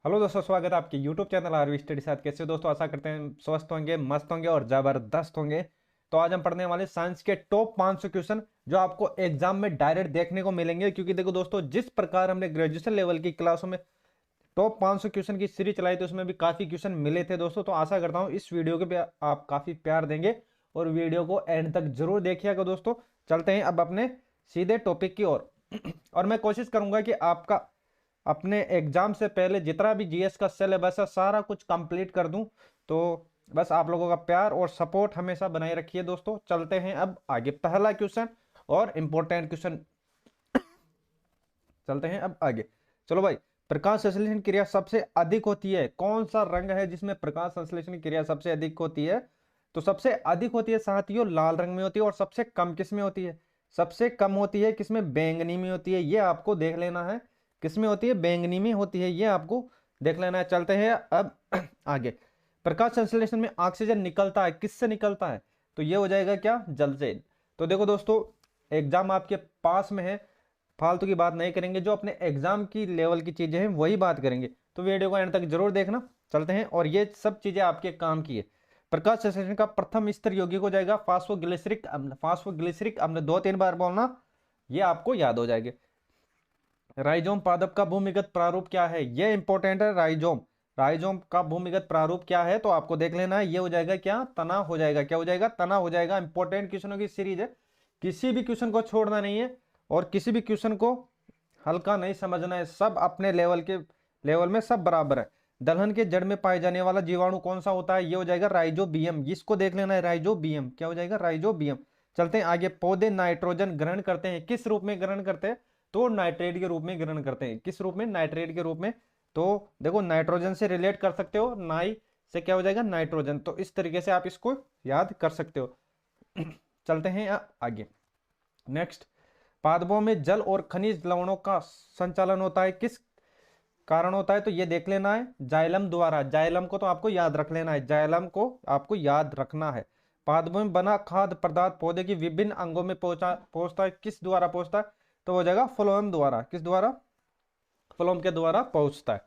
Hello दोस्तों, स्वागत है आपके YouTube चैनल आरवी स्टडी साथ। कैसे हो दोस्तों? आशा करते हैं स्वस्थ होंगे, मस्त होंगे और जबरदस्त होंगे। तो आज हम पढ़ने वाले साइंस के टॉप 500 क्वेश्चन जो आपको एग्जाम में डायरेक्ट देखने को मिलेंगे। क्योंकि देखो दोस्तों, जिस प्रकार हमने ग्रेजुएशन लेवल की क्लासों में टॉप 500 क्वेश्चन की सीरीज चलाई थी उसमें भी काफी क्वेश्चन मिले थे दोस्तों। तो आशा करता हूँ इस वीडियो के पे आप काफी प्यार देंगे और वीडियो को एंड तक जरूर देखिएगा दोस्तों। चलते हैं अब अपने सीधे टॉपिक की ओर। और मैं कोशिश करूंगा कि आपका अपने एग्जाम से पहले जितना भी जीएस का सिलेबस है सारा कुछ कंप्लीट कर दूं। तो बस आप लोगों का प्यार और सपोर्ट हमेशा बनाए रखिए दोस्तों। चलते हैं अब आगे, पहला क्वेश्चन और इंपॉर्टेंट क्वेश्चन। चलते हैं अब आगे। चलो भाई, प्रकाश संश्लेषण क्रिया सबसे अधिक होती है, कौन सा रंग है जिसमें प्रकाश संश्लेषण क्रिया सबसे अधिक होती है? तो सबसे अधिक होती है साथियों लाल रंग में होती है। और सबसे कम किस में होती है? सबसे कम होती है किसमें? बैंगनी में होती है। ये आपको देख लेना है, किसमें होती है? बैंगनी में होती है, ये आपको देख लेना है। चलते हैं अब आगे। प्रकाश संश्लेषण में ऑक्सीजन निकलता है, किससे निकलता है? तो ये हो जाएगा क्या? जल से। तो देखो दोस्तों, एग्जाम आपके पास में है, फालतू की बात नहीं करेंगे, जो अपने एग्जाम की लेवल की चीजें हैं वही बात करेंगे। तो वीडियो को एंड तक जरूर देखना। चलते हैं, और ये सब चीजें आपके काम की है। प्रकाश संश्लेषण का प्रथम स्तर यौगिक हो जाएगा फास्फोग्लिसरिक अम्ल। फास्फोग्लिसरिक अम्ल 2-3 बार बोलना, ये आपको याद हो जाएगा। राइजोम पादप का भूमिगत प्रारूप क्या है? ये इंपॉर्टेंट है। राइजोम, राइजोम का भूमिगत प्रारूप क्या है? तो आपको देख लेना है। ये हो जाएगा क्या? तना हो जाएगा। क्या हो जाएगा? तना हो जाएगा। इंपॉर्टेंट क्वेश्चनों की सीरीज है, किसी भी क्वेश्चन को छोड़ना नहीं है और किसी भी क्वेश्चन को हल्का नहीं समझना है। सब अपने लेवल में सब बराबर है। दलहन के जड़ में पाए जाने वाला जीवाणु कौन सा होता है? ये हो जाएगा राइजोबियम। इसको देख लेना है, राइजोबियम। क्या हो जाएगा? राइजोबियम। चलते हैं आगे। पौधे नाइट्रोजन ग्रहण करते हैं, किस रूप में ग्रहण करते हैं? तो नाइट्रेट के रूप में ग्रहण करते हैं। किस रूप में? नाइट्रेट के रूप में। तो देखो, नाइट्रोजन से रिलेट कर सकते हो, नाई से क्या हो जाएगा? नाइट्रोजन। तो इस तरीके से आप इसको याद कर सकते हो। चलते हैं आगे। नेक्स्ट, पादपों में जल और खनिज लवणों का संचालन होता है, किस कारण होता है? तो ये देख लेना है, जाइलम द्वारा। जाइलम को तो आपको याद रख लेना है, जाइलम को आपको याद रखना है। पादपों में बना खाद्य पदार्थ पौधे की विभिन्न अंगों में पहुंचता है, किस द्वारा पहुंचता है? तो हो जाएगा फ्लोएम द्वारा। किस द्वारा? फ्लोएम के द्वारा पहुंचता है।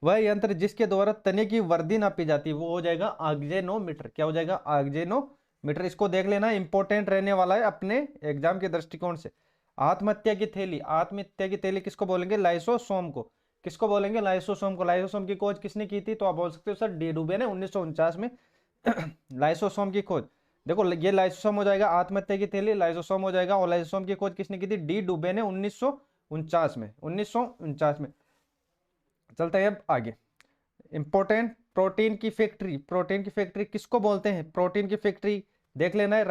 वह यंत्र जिसके द्वारा तने की वर्दी नापी जाती है वो हो जाएगा ऑक्जेनोमीटर। क्या हो जाएगा? ऑक्जेनोमीटर। इसको देख लेना, इंपॉर्टेंट रहने वाला है अपने एग्जाम के दृष्टिकोण से। आत्महत्या की थैली, आत्महत्या की थैली किसको बोलेंगे? लाइसोसोम को। किसको बोलेंगे? लाइसोसोम को। लाइसोसोम की खोज किसने की थी? तो आप बोल सकते हो सर डी डुबे ने 1949 में लाइसोसोम की खोज। देखो, ये लाइसोसोम हो जाएगा, आत्महत्या की थैली लाइसोसोम हो जाएगा। और लाइसोसोम की खोज किसने की थी? डी डुबे ने 1949 में। 1949 में। चलते हैं अब आगे। इंपॉर्टेंट, प्रोटीन की फैक्ट्री। प्रोटीन की फैक्ट्री किसको बोलते हैं? प्रोटीन की फैक्ट्री देख लेना है,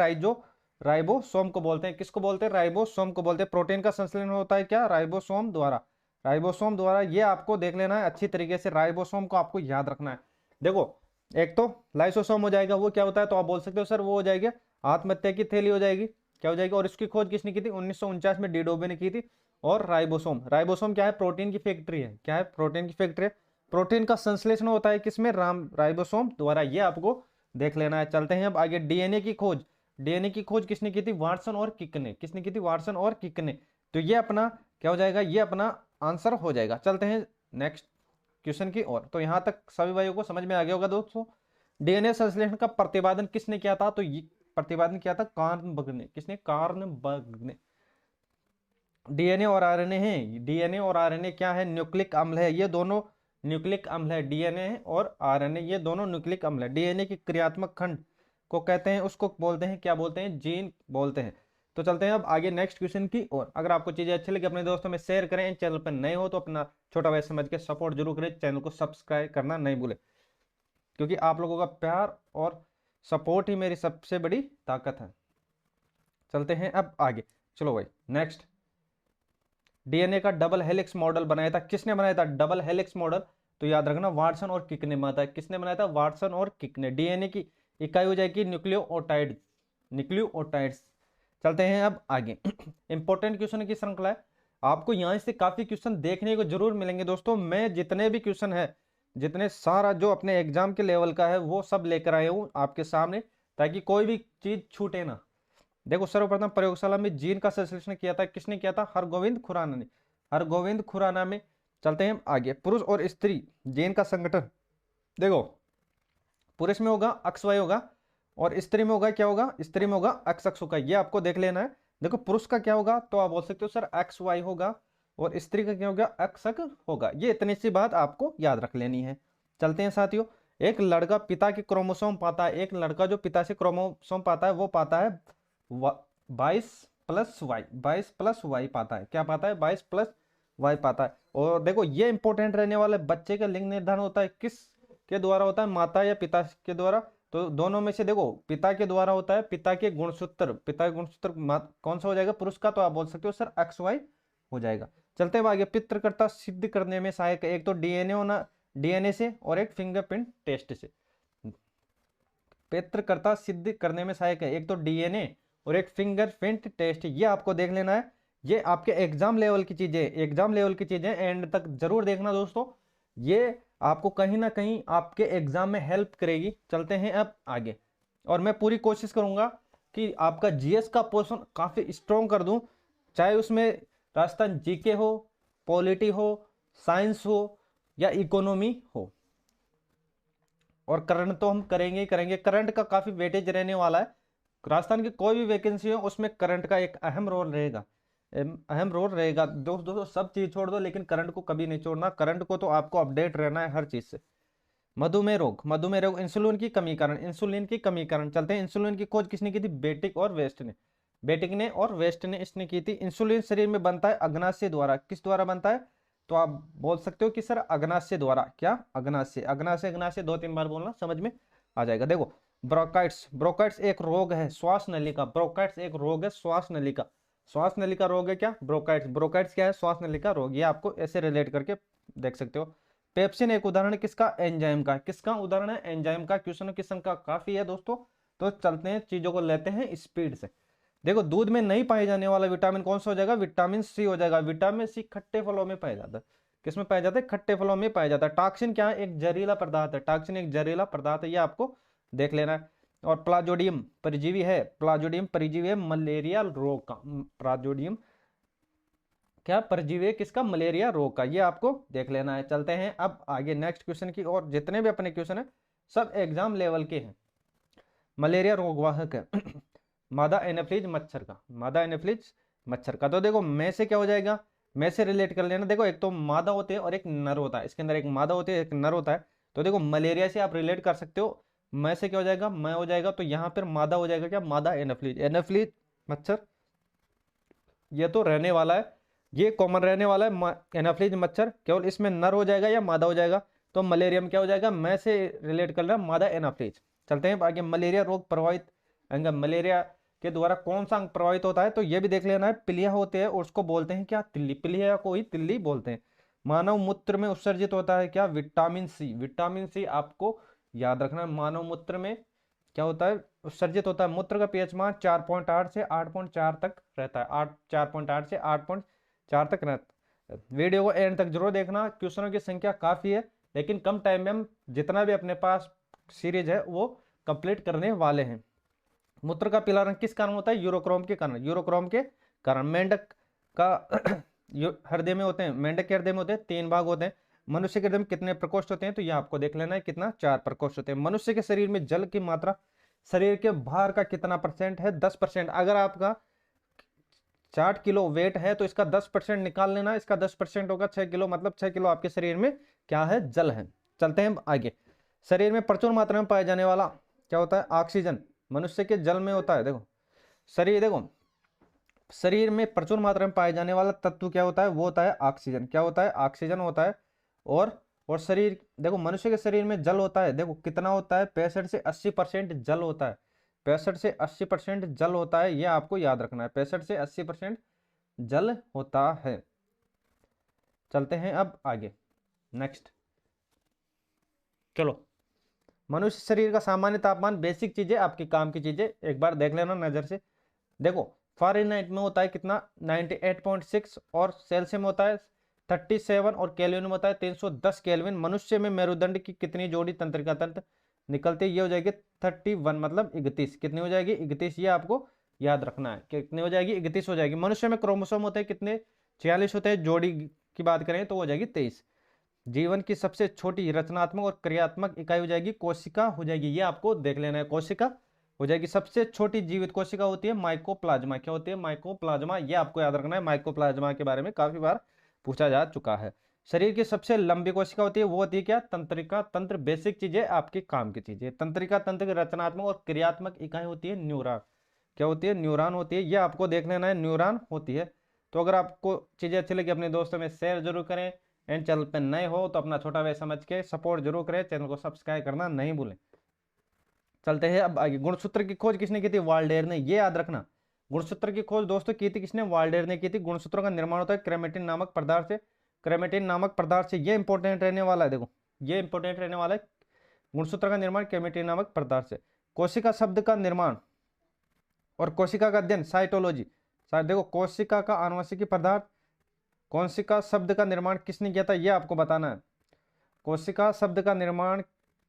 राइबोसोम को बोलते हैं। किसको बोलते हैं? राइबोसोम को बोलते हैं। प्रोटीन का संश्लेषण होता है क्या? राइबोसोम द्वारा। राइबोसोम द्वारा, ये आपको देख लेना है अच्छी तरीके से। राइबोसोम को आपको याद रखना है। देखो, एक तो लाइसोसोम हो जाएगा, वो क्या होता है? तो आप बोल सकते हो सर वो हो जाएगा आत्महत्या की थैली हो जाएगी। क्या हो जाएगी? और इसकी खोज किसने की थी? 1949 में डी डोबे ने की थी। और राइबोसोम, राइबोसोम क्या है? प्रोटीन की फैक्ट्री है। क्या है? प्रोटीन की फैक्ट्री है। प्रोटीन का संश्लेषण होता है किसमें? राइबोसोम द्वारा। ये आपको देख लेना है। चलते हैं अब आगे। डीएनए की खोज, डीएनए की खोज किसने की थी? वाटसन और किक ने। किसने की थी? वाटसन और किक ने। तो ये अपना क्या हो जाएगा? ये अपना आंसर हो जाएगा। चलते हैं नेक्स्ट क्वेश्चन की ओर। तो यहां तक सभी भाइयों को समझ में आ गया होगा दोस्तों। डीएनए संश्लेषण का प्रतिपादन किसने किया था? तो ये प्रतिपादन किया था कार्नबर्ग ने। किसने? कार्नबर्ग ने। डीएनए और आरएनए है, डीएनए और आरएनए क्या है? न्यूक्लिक अम्ल है। ये दोनों न्यूक्लिक अम्ल है। डीएनए और आरएनए ये दोनों न्यूक्लिक अम्ल है। डीएनए की क्रियात्मक खंड को कहते हैं, उसको बोलते हैं क्या? बोलते हैं जीन बोलते हैं। तो चलते हैं अब आगे नेक्स्ट क्वेश्चन की ओर। अगर आपको चीजें अच्छी लगी अपने दोस्तों में शेयर करें। चैनल पर नए हो तो अपना छोटा भाई समझ के सपोर्ट जरूर करें, चैनल को सब्सक्राइब करना नहीं भूले, क्योंकि आप लोगों का प्यार और सपोर्ट ही मेरी सबसे बड़ी ताकत है। चलते हैं अब आगे। चलो भाई नेक्स्ट। डीएनए का डबल हेलिक्स मॉडल बनाया था, किसने बनाया था? Double helix model. तो याद रखना, वाटसन और किक ने बनाया था। किसने बनाया था? वाटसन और किक ने। डीएनए की इकाई हो जाएगी न्यूक्लियोटाइड, न्यूक्लियोटाइड्स। चलते हैं अब आगे। इंपॉर्टेंट क्वेश्चन की श्रृंखला है, आपको यहां से काफी क्वेश्चन देखने को जरूर मिलेंगे दोस्तों। मैं जितने भी क्वेश्चन है, जितने सारा जो अपने एग्जाम के लेवल का है वो सब लेकर आया हूं आपके सामने, ताकि कोई भी चीज छूटे ना। देखो, सर्वप्रथम प्रयोगशाला में जीन का संश्लेषण किया था, किसने किया था? हरगोविंद खुराना ने। हरगोविंद खुराना में। चलते हैं आगे। पुरुष और स्त्री जीन का संगठन, देखो पुरुष में होगा XY होगा और स्त्री में होगा क्या होगा, स्त्री में होगा XX होगा, ये आपको देख लेना है। देखो पुरुष का क्या होगा तो आप बोल सकते हो सर XY होगा और स्त्री का क्या होगा XX होगा, ये इतनी सी बात आपको याद रख लेनी है। चलते हैं साथियों, एक लड़का पिता के क्रोमोसोम पाता है, एक लड़का जो पिता से क्रोमोसोम पाता है वो पाता है 22+Y, 22+Y पाता है, क्या पाता है 22+Y पाता है। और देखो ये इंपॉर्टेंट रहने वाला है, बच्चे का लिंग निर्धारण होता है किस के द्वारा होता है, माता या पिता के द्वारा, तो दोनों में से देखो पिता के द्वारा होता है, पिता के गुणसूत्र, पिता के गुणसूत्र कौन सा हो जाएगा पुरुष का, तो आप बोल सकते हो सर XY हो जाएगा। चलते हैं आगे, पितृकर्ता सिद्ध करने में सहायक है, एक तो डीएनए होना, डीएनए से और एक फिंगरप्रिंट टेस्ट से। पितृकर्ता सिद्ध करने में सहायक है एक तो डीएनए और एक फिंगरप्रिंट टेस्ट, ये आपको देख लेना है। ये आपके एग्जाम लेवल की चीजें, एग्जाम लेवल की चीजें एंड तक जरूर देखना दोस्तों, ये आपको कहीं ना कहीं आपके एग्जाम में हेल्प करेगी। चलते हैं अब आगे, और मैं पूरी कोशिश करूंगा कि आपका जीएस का पोर्शन काफी स्ट्रॉन्ग कर दूं, चाहे उसमें राजस्थान जीके हो, पॉलिटी हो, साइंस हो या इकोनॉमी हो, और करंट तो हम करेंगे ही करेंगे। करंट का काफी वेटेज रहने वाला है, राजस्थान की कोई भी वैकेंसी हो उसमें करंट का एक अहम रोल रहेगा, अहम रोल रहेगा। दोस्तों सब चीज छोड़ दो लेकिन करंट को कभी नहीं छोड़ना, करंट को तो आपको अपडेट रहना है हर चीज से। मधुमेह रोग, मधुमेह रोग इंसुलिन की कमी कारण, इंसुलिन की कमी कारण। चलते हैं, इंसुलिन की खोज किसने की थी, बेटिक और वेस्ट ने, बेटिक ने और वेस्ट ने इसने की थी। इंसुलिन शरीर में बनता है अग्नाशय द्वारा, किस द्वारा बनता है, तो आप बोल सकते हो कि सर अग्नाशय द्वारा, क्या अग्नाशय, अग्नाशय अग्नाशय 2-3 बार बोलना समझ में आ जाएगा। देखो ब्रोंकाइटिस, ब्रोंकाइटिस एक रोग है श्वास नली का, ब्रोंकाइटिस एक रोग है श्वास नली का, श्वास नली का रोग है क्या ब्रोंकाइटिस, ब्रोंकाइटिस क्या है श्वास नली का रोग, ये आपको ऐसे रिलेट करके देख सकते हो। पेप्सिन एक उदाहरण है किसका, एंजाइम का, किसका उदाहरण है एंजाइम का, क्वेश्चन किस्म का काफी है दोस्तों। तो चलते हैं चीजों को लेते हैं स्पीड से। देखो दूध में नहीं पाए जाने वाला विटामिन कौन सा हो जाएगा, विटामिन सी हो जाएगा। विटामिन सी खट्टे फलों में पाया जाता है, किसमें पाया जाता है, खट्टे फलों में पाया जाता है। टॉक्सिन क्या है, एक जहरीला पदार्थ है, टॉक्सिन एक जहरीला पदार्थ है, ये आपको देख लेना है। और प्लाज्मोडियम परजीवी है, प्लाज्मोडियम परजीवी है मलेरिया रोग का, प्लाज्मोडियम क्या परजीवी है किसका, मलेरिया रोग का, ये आपको देख लेना है। चलते हैं अब आगे नेक्स्ट क्वेश्चन की, और जितने भी अपने क्वेश्चन है सब एग्जाम लेवल के हैं। मलेरिया रोगवाहक है मादा एनाफिलीज मच्छर का, मादा एनाफिलीज मच्छर का। तो देखो मैं से क्या हो जाएगा, मैं से रिलेट कर लेना। देखो एक तो मादा होते हैं और एक नर होता है, इसके अंदर एक मादा होती है एक नर होता है। तो देखो मलेरिया से आप रिलेट कर सकते हो, मैं से क्या हो जाएगा, मैं हो जाएगा, तो यहाँ पर मादा हो जाएगा क्या, मादा एनाफिलीज, एनाफिलीज मच्छर ये तो रहने वाला है, ये कॉमन रहने वाला है एनाफिलीज मच्छर, केवल इसमें नर हो जाएगा या मादा हो जाएगा। तो मलेरियम क्या हो जाएगा, मैं से रिलेट कर रहा मादा एनाफिलीज। चलते हैं आगे, मलेरिया रोग प्रभावित अंग, मलेरिया के द्वारा कौन सा अंग प्रभावित होता है, तो ये भी देख लेना है। पिलिया होते हैं और उसको बोलते हैं क्या, तिल्ली, पिलिया को ही तिल्ली बोलते हैं। मानव मूत्र में उत्सर्जित होता है क्या, विटामिन सी, विटामिन सी आपको याद रखना है। मानव मूत्र में क्या होता है, उत्सर्जित होता है। मूत्र का पीएच मान 4.8 से 8.4 तक रहता है, 4.8 से 8.4 तक रहता है। वीडियो को एंड तक जरूर देखना, क्वेश्चनों की संख्या काफी है लेकिन कम टाइम में हम जितना भी अपने पास सीरीज है वो कंप्लीट करने वाले हैं। मूत्र का पीला रंग किस कारण होता है, यूरोक्रोम के कारण, यूरोक्रोम के कारण। मेंढक का हृदय में होते हैं, मेंढक के हृदय में होते हैं 3 भाग होते हैं। मनुष्य के हृदय में कितने प्रकोष्ठ होते हैं, तो ये आपको देख लेना है कितना, 4 प्रकोष्ठ होते हैं। मनुष्य के शरीर में जल की मात्रा शरीर के भार का कितना परसेंट है, 10%। अगर आपका 60 किलो वेट है तो इसका 10% निकाल लेना, इसका 10% होगा 6 किलो, मतलब 6 किलो आपके शरीर में क्या है, जल है। चलते हैं आगे, शरीर में प्रचुर मात्रा में पाया जाने वाला क्या होता है, ऑक्सीजन, मनुष्य के जल में होता है। देखो शरीर, देखो शरीर में प्रचुर मात्रा में पाए जाने वाला तत्व क्या होता है, वो होता है ऑक्सीजन, क्या होता है, ऑक्सीजन होता है। और शरीर, देखो मनुष्य के शरीर में जल होता है, देखो कितना होता है, 65 से 80% जल होता है, 65 से 80% जल होता है, ये आपको याद रखना है, 65 से 80% जल होता है। चलते हैं अब आगे नेक्स्ट, चलो मनुष्य शरीर का सामान्य तापमान, बेसिक चीजें आपकी काम की चीजें एक बार देख लेना नजर से। देखो फ़ारेनहाइट में होता है कितना, 98.6, और सेल्सियस में होता है 37, और केल्विन में होता है 310 केल्विन। मनुष्य में मेरुदंड की कितनी जोड़ी तंत्रिका तंत्र निकलती है, ये हो जाएगी 31, मतलब 31, कितनी हो जाएगी 31, ये आपको याद रखना है, कितनी हो जाएगी 31 हो जाएगी। मनुष्य में क्रोमोसोम होते हैं कितने, 46 होते हैं जोड़ी की बात करें तो हो जाएगी 23। जीवन की सबसे छोटी रचनात्मक और क्रियात्मक इकाई हो जाएगी कोशिका हो जाएगी, ये आपको देख लेना है। कोशिका हो जाएगी सबसे छोटी जीवित कोशिका होती है माइकोप्लाज्मा। क्या होती है? माइकोप्लाज्मा। ये आपको याद रखना है, माइकोप्लाज्मा के बारे में काफी बार पूछा जा चुका है। शरीर की सबसे लंबी कोशिका होती है वो होती है क्या? तंत्रिका तंत्र। बेसिक चीजें आपके काम की चीजें। तंत्रिका तंत्र की रचनात्मक और क्रियात्मक इकाई होती है न्यूरॉन। क्या होती है? न्यूरॉन होती है, ये आपको देख लेना है, न्यूरॉन होती है। तो अगर आपको चीजें अच्छी लगी अपने दोस्तों में शेयर जरूर करें। एंड चैनल पर नए हो तो अपना छोटा भाई समझ के सपोर्ट जरूर करें, चैनल को सब्सक्राइब करना नहीं भूलें। चलते हैं अब आगे। गुणसूत्र की खोज किसने की थी? वाल्डेयर ने। ये याद रखना, गुणसूत्र की खोज दोस्तों की थी किसने? वाल्डेयर ने की थी। गुणसूत्रों का निर्माण होता है क्रेमेटिन नामक पदार्थ से। क्रेमेटिन नामक पदार्थ से, ये इंपॉर्टेंट रहने वाला है, देखो ये इंपॉर्टेंट रहने वाला है। गुणसूत्र का निर्माण क्रेमेटिन नामक पदार्थ से। कोशिका शब्द का निर्माण और कोशिका का अध्ययन साइटोलॉजी। देखो कोशिका का आनुवंशिकी पदार्थ, कोशिका शब्द का निर्माण किसने किया था ये आपको बताना है। कोशिका शब्द का निर्माण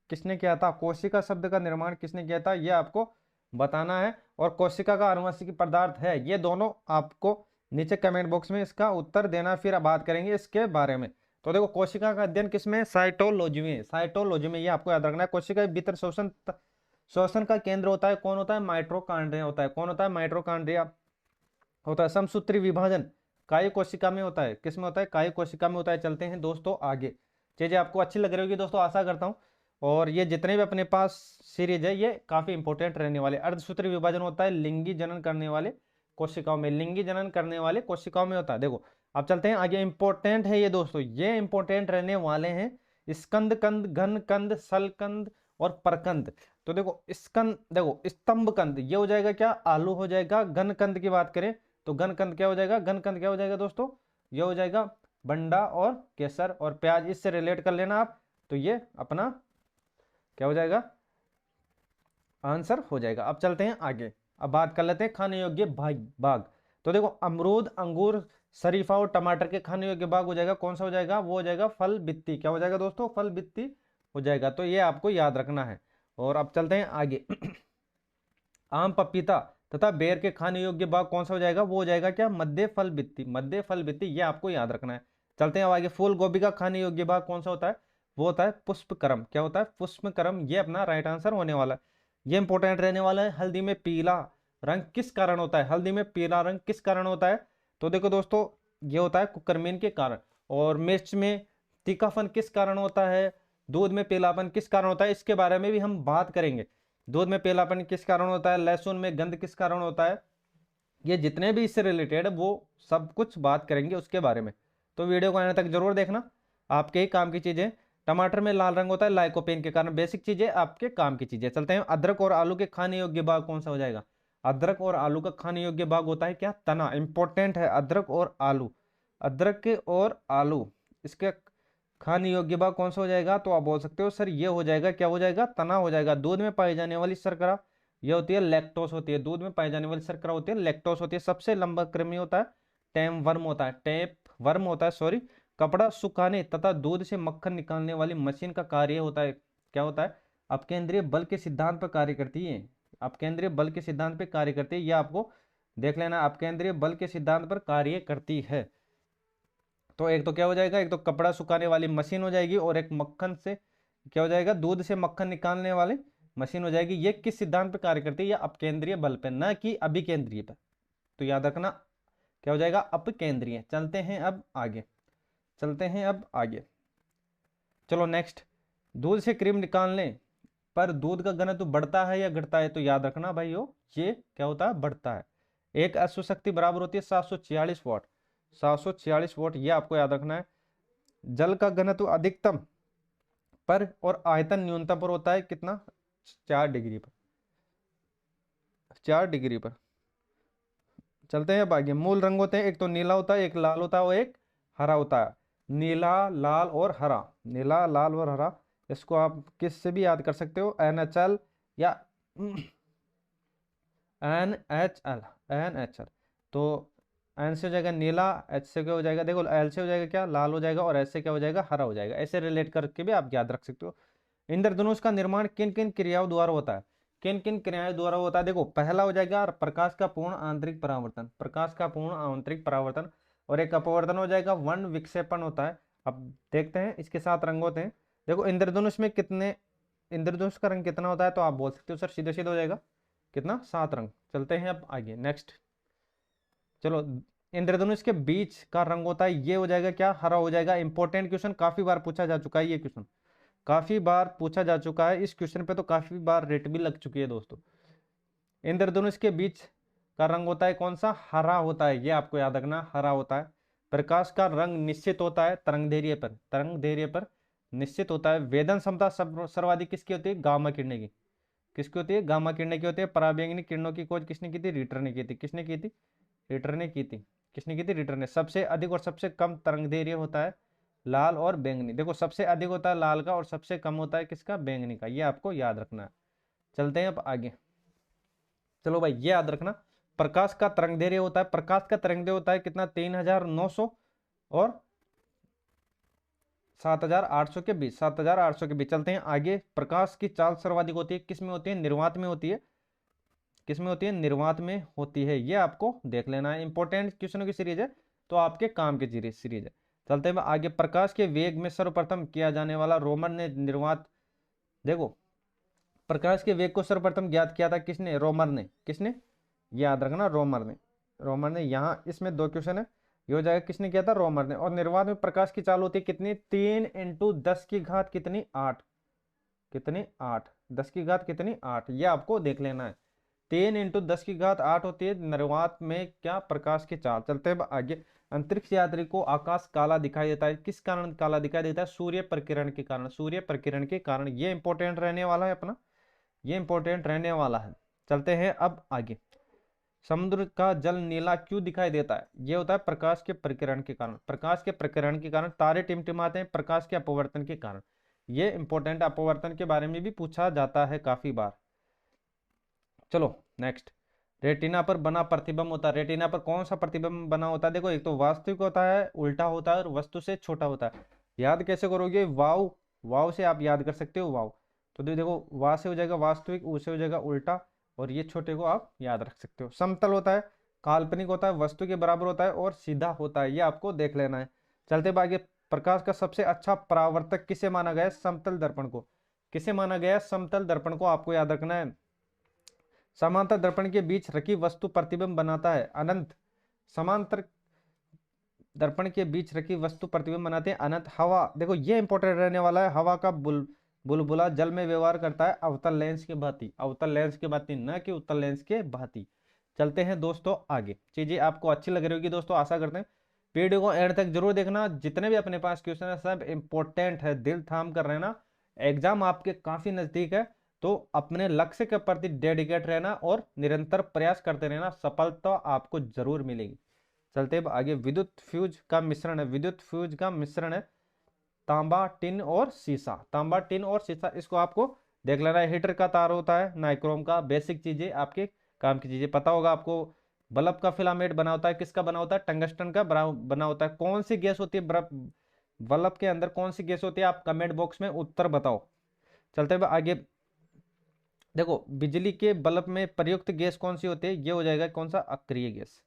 किसने किया था? कोशिका शब्द का निर्माण किसने किया था ये आपको बताना है। और कोशिका का आनुवंशिक पदार्थ है, ये दोनों आपको नीचे कमेंट बॉक्स में इसका उत्तर देना, फिर बात करेंगे इसके बारे में। तो देखो कोशिका का अध्ययन किसमें? साइटोलॉजी में। साइटोलॉजी में, ये आपको याद रखना है। कोशिका भीतर शोषण का केंद्र होता है, कौन होता है? माइटोकॉन्ड्रिया होता है। कौन होता है? माइटोकॉन्ड्रिया होता है। समसूत्री विभाजन काय कोशिका में होता है, किसमें होता है? काय कोशिका में होता है। चलते हैं दोस्तों आगे। चीजें आपको अच्छी लग रही होगी दोस्तों, आशा करता हूं। और ये जितने भी अपने पास सीरीज है ये काफी इंपॉर्टेंट रहने वाले। अर्धसूत्री विभाजन होता है लिंगी जनन करने वाले कोशिकाओं में, लिंगी जनन करने वाले कोशिकाओं में होता है। देखो अब चलते हैं आगे। इंपॉर्टेंट है ये दोस्तों, ये इंपॉर्टेंट रहने वाले हैं। स्कंद कंद, घन कंद, सलकंद और परकंद। तो देखो स्कंद, देखो स्तंभ कंद ये हो जाएगा क्या? आलू हो जाएगा। घन कंद की बात करें तो घन कंद क्या हो जाएगा? घन कंद क्या हो जाएगा दोस्तों? ये हो जाएगा बंडा और केसर और प्याज, इससे रिलेट कर लेना आप। तो ये अपना क्या हो जाएगा? आंसर हो जाएगा। अब चलते हैं आगे। अब बात कर लेते हैं खाने योग्य बाग। तो देखो अमरूद, अंगूर, शरीफा और टमाटर के खाने योग्य बाग हो जाएगा, कौन सा हो जाएगा? वो हो जाएगा फल बित्ती। क्या हो जाएगा दोस्तों? फल बित्ती हो जाएगा। तो ये आपको याद रखना है। और अब चलते हैं आगे। आम, पपीता तथा बेर के खाने योग्य बाग कौन सा हो जाएगा? वो हो जाएगा क्या? मध्य फल बित्ती। मध्य फल बित्ती, ये आपको याद रखना है। चलते हैं अब आगे। फूल गोभी का खाने योग्य बाग कौन सा होता है? वो होता है पुष्पक्रम। क्या होता है? पुष्पक्रम, ये अपना राइट आंसर होने वाला है। ये इंपॉर्टेंट रहने वाला है। हल्दी में पीला रंग किस कारण होता है? हल्दी में पीला रंग किस कारण होता है? तो देखो दोस्तों ये होता है कुकरमीन के कारण। और मिर्च में तीखापन किस कारण होता है? दूध में पीलापन किस कारण होता है? इसके बारे में भी हम बात करेंगे। दूध में पीलापन किस कारण होता है? लहसुन में गंध किस कारण होता है? ये जितने भी इससे रिलेटेड वो सब कुछ बात करेंगे उसके बारे में। तो वीडियो को आने तक जरूर देखना, आपके ही काम की चीजें। टमाटर में लाल रंग होता है लाइकोपेन के कारण, बेसिक चीजें आपके काम की चीजें। चलते हैं। अदरक और आलू के खाने योग्य भाग कौन सा हो जाएगा? अदरक और आलू का खाने योग्य भाग होता है क्या? तना। इंपॉर्टेंट है अदरक और आलू। अदरक के और आलू, इसके खाने योग्य भाग कौन सा हो जाएगा? तो आप बोल सकते हो सर ये हो जाएगा, क्या हो जाएगा? तना हो जाएगा। दूध में पाई जाने वाली शर्करा ये होती है लैक्टोस होती है। दूध में पाई जाने वाली शर्करा होती है लैक्टोस होती है। सबसे लंबा कृमि होता है टेम वर्म होता है, टेप वर्म होता है सॉरी। कपड़ा सुखाने तथा दूध से मक्खन निकालने वाली मशीन का कार्य होता है, क्या होता है? अपकेंद्रीय बल के सिद्धांत पर कार्य करती है। अपकेंद्रीय बल के सिद्धांत पर कार्य करती है, ये आपको देख लेना। अपकेंद्रीय बल के सिद्धांत पर कार्य करती है। तो एक तो क्या हो जाएगा? एक तो कपड़ा सुखाने वाली मशीन हो जाएगी, और एक मक्खन से क्या हो जाएगा? दूध से मक्खन निकालने वाली मशीन हो जाएगी। ये किस सिद्धांत पर कार्य करती है? या अपकेंद्रीय बल पे, न कि अभिकेंद्रीय पर। तो याद रखना क्या हो जाएगा? अपकेंद्रीय। चलते हैं अब आगे। चलते हैं अब आगे। चलो नेक्स्ट। दूध से क्रीम निकालने पर दूध का घनत्व बढ़ता है या घटता है? तो याद रखना भाइयों ये क्या होता है? बढ़ता है। एक अश्व शक्ति बराबर होती है 746 वाट। 746 वाट, ये आपको याद रखना है। जल का घनत्व अधिकतम पर और आयतन न्यूनतम पर होता है कितना? 4 डिग्री पर। 4 डिग्री पर। चलते हैं अब आगे। मूल रंग होते हैं, एक तो नीला होता है, एक लाल होता है और एक हरा होता है। नीला, लाल और हरा। नीला, लाल और हरा, इसको आप किस से भी याद कर सकते हो, NHL या NHL। NHL तो एन से हो जाएगा नीला, एच से क्या हो जाएगा? देखो एल से हो जाएगा क्या? लाल हो जाएगा, और एस से क्या हो जाएगा? हरा हो जाएगा। ऐसे रिलेट करके भी आप याद रख सकते हो। इंद्रधनुष का निर्माण किन किन क्रियाओं द्वारा होता है? किन किन क्रियाओं द्वारा होता है? देखो पहला हो जाएगा प्रकाश का पूर्ण आंतरिक परावर्तन। प्रकाश का पूर्ण आंतरिक परावर्तन। और एक अपवर्तन हो जाएगा, 1 विक्षेपण होता है। अब देखते हैं इसके 7 रंग होते हैं। देखो इंद्रधनुष में कितने, इंद्रधनुष का रंग कितना होता है, तो आप बोल सकते हो सर सीधे सीधे हो जाएगा कितना, 7 रंग। चलते हैं अब आगे नेक्स्ट। चलो, इंद्रधनुष के बीच का रंग होता है, ये हो जाएगा क्या, हरा हो जाएगा। इंपॉर्टेंट क्वेश्चन, काफी बार पूछा जा चुका है ये क्वेश्चन, काफी बार पूछा जा चुका है। इस क्वेश्चन पे तो काफी बार रेट भी लग चुकी है दोस्तों। इंद्रधनुष के बीच का रंग होता है कौन सा, हरा होता है, ये आपको याद रखना, हरा होता है। प्रकाश का रंग निश्चित होता है तरंग दैर्घ्य पर निश्चित होता है। वेदन क्षमता सर्वाधिक किसकी होती है, गामा किरणें की। किसकी होती है, गामा किरणें की होती है। पराबैंगनी किरणों की खोज किसने की थी, रिटर ने की थी। किसने की थी, रिटर ने की थी। किसने की थी, रिटर ने। सबसे अधिक और सबसे कम तरंग दैर्घ्य होता है लाल और बैंगनी। देखो सबसे अधिक होता है लाल का और सबसे कम होता है किसका, बैंगनी का, ये आपको याद रखना है। चलते हैं अब आगे। चलो भाई ये याद रखना, प्रकाश का तरंग दैर्घ्य होता है, प्रकाश का तरंग दैर्घ्य होता है कितना, 3900 और 7800 के बीच, 7800 के बीच। चलते हैं आगे। प्रकाश की चाल सर्वाधिक होती है किस में होती है, निर्वात में होती है। किस में होती है, निर्वात में होती है, ये आपको देख लेना है। इंपॉर्टेंट क्वेश्चनों की सीरीज है तो आपके काम की सीरीज है। चलते हैं आगे। प्रकाश के वेग में सर्वप्रथम किया जाने वाला रोमन ने निर्वात, देखो प्रकाश के वेग को सर्वप्रथम ज्ञात किया था किसने, रोमर ने। किसने, याद रखना, रोमर ने। रोमर ने, यहाँ इसमें 2 क्वेश्चन है, ये हो जाएगा किसने किया था, रोमर ने। और निर्वात में प्रकाश की चाल होती है कितनी, 3 × 10 की घात कितनी, 8। कितनी, 8, 10 की घात कितनी, 8, ये आपको देख लेना है। 3 × 10 की घात 8 होती है निर्वात में क्या, प्रकाश की चाल। चलते हैं आगे। अंतरिक्ष यात्री को आकाश काला दिखाई देता है, किस कारण काला दिखाई देता है, सूर्य प्रकिरण के कारण। सूर्य प्रकिरण के कारण, ये इंपॉर्टेंट रहने वाला है अपना, ये इंपॉर्टेंट रहने वाला है। चलते हैं अब आगे। समुद्र का जल नीला क्यों दिखाई देता है, ये होता है प्रकाश के प्रकिरण के कारण। प्रकाश के प्रकिरण के कारण तारे टिमटिमाते हैं, प्रकाश के अपवर्तन के कारण। ये इंपॉर्टेंट, अपवर्तन के बारे में भी पूछा जाता है काफी बार। चलो नेक्स्ट। रेटिना पर बना प्रतिबिंब होता है, रेटिना पर कौन सा प्रतिबिंब बना होता है, देखो एक तो वास्तविक होता है, उल्टा होता है और वस्तु से छोटा होता है। याद कैसे करोगे, वाव, वाव से आप याद कर सकते हो, वाव। तो देखो वा से हो जाएगा वास्तविक, ऊ से हो जाएगा उल्टा, और ये छोटे को आप याद रख सकते हो। समतल होता है, काल्पनिक होता है, वस्तु के बराबर होता है और सीधा होता है, ये आपको देख लेना है। चलते आगे। प्रकाश का सबसे अच्छा परावर्तक किसे माना गया है, समतल दर्पण को। किसे माना गया है, समतल दर्पण को आपको याद रखना है। समांतर दर्पण के बीच रखी वस्तु प्रतिबिंब बनाता है, अनंत। समांतर दर्पण के बीच रखी वस्तु प्रतिबिंब बनाते हैं, अनंत। हवा, देखो ये इंपॉर्टेंट रहने वाला है। हवा का बुलबुला जल में व्यवहार करता है अवतल लेंस के भांति, अवतल लेंस के भांति, न कि उत्तल लेंस के भांति। चलते हैं दोस्तों आगे। चीजें आपको अच्छी लग रही होगी दोस्तों, आशा करते हैं। वीडियो को एंड तक जरूर देखना, जितने भी अपने पास क्वेश्चन है सब इंपॉर्टेंट है, दिल थाम कर रहना। एग्जाम आपके काफी नजदीक है, तो अपने लक्ष्य के प्रति डेडिकेट रहना और निरंतर प्रयास करते रहना, सफलता आपको जरूर मिलेगी। चलते अब आगे। विद्युत फ्यूज का मिश्रण है, विद्युत फ्यूज का मिश्रण है तांबा, टिन और सीसा। तांबा, टिन और सीसा, इसको आपको देख लेना है। हीटर का तार होता है नाइक्रोम का। बेसिक चीजें आपके काम की चीजें पता होगा आपको। बल्ब का फिलामेंट बना होता है, किसका बना होता है, टंगस्टन का बना होता है। कौन सी गैस होती है बल्ब के अंदर, कौन सी गैस होती है, आप कमेंट बॉक्स में उत्तर बताओ। चलते हुए आगे। देखो बिजली के बल्ब में प्रयुक्त गैस कौन सी होती है, ये हो जाएगा कौन सा, अक्रिय गैस।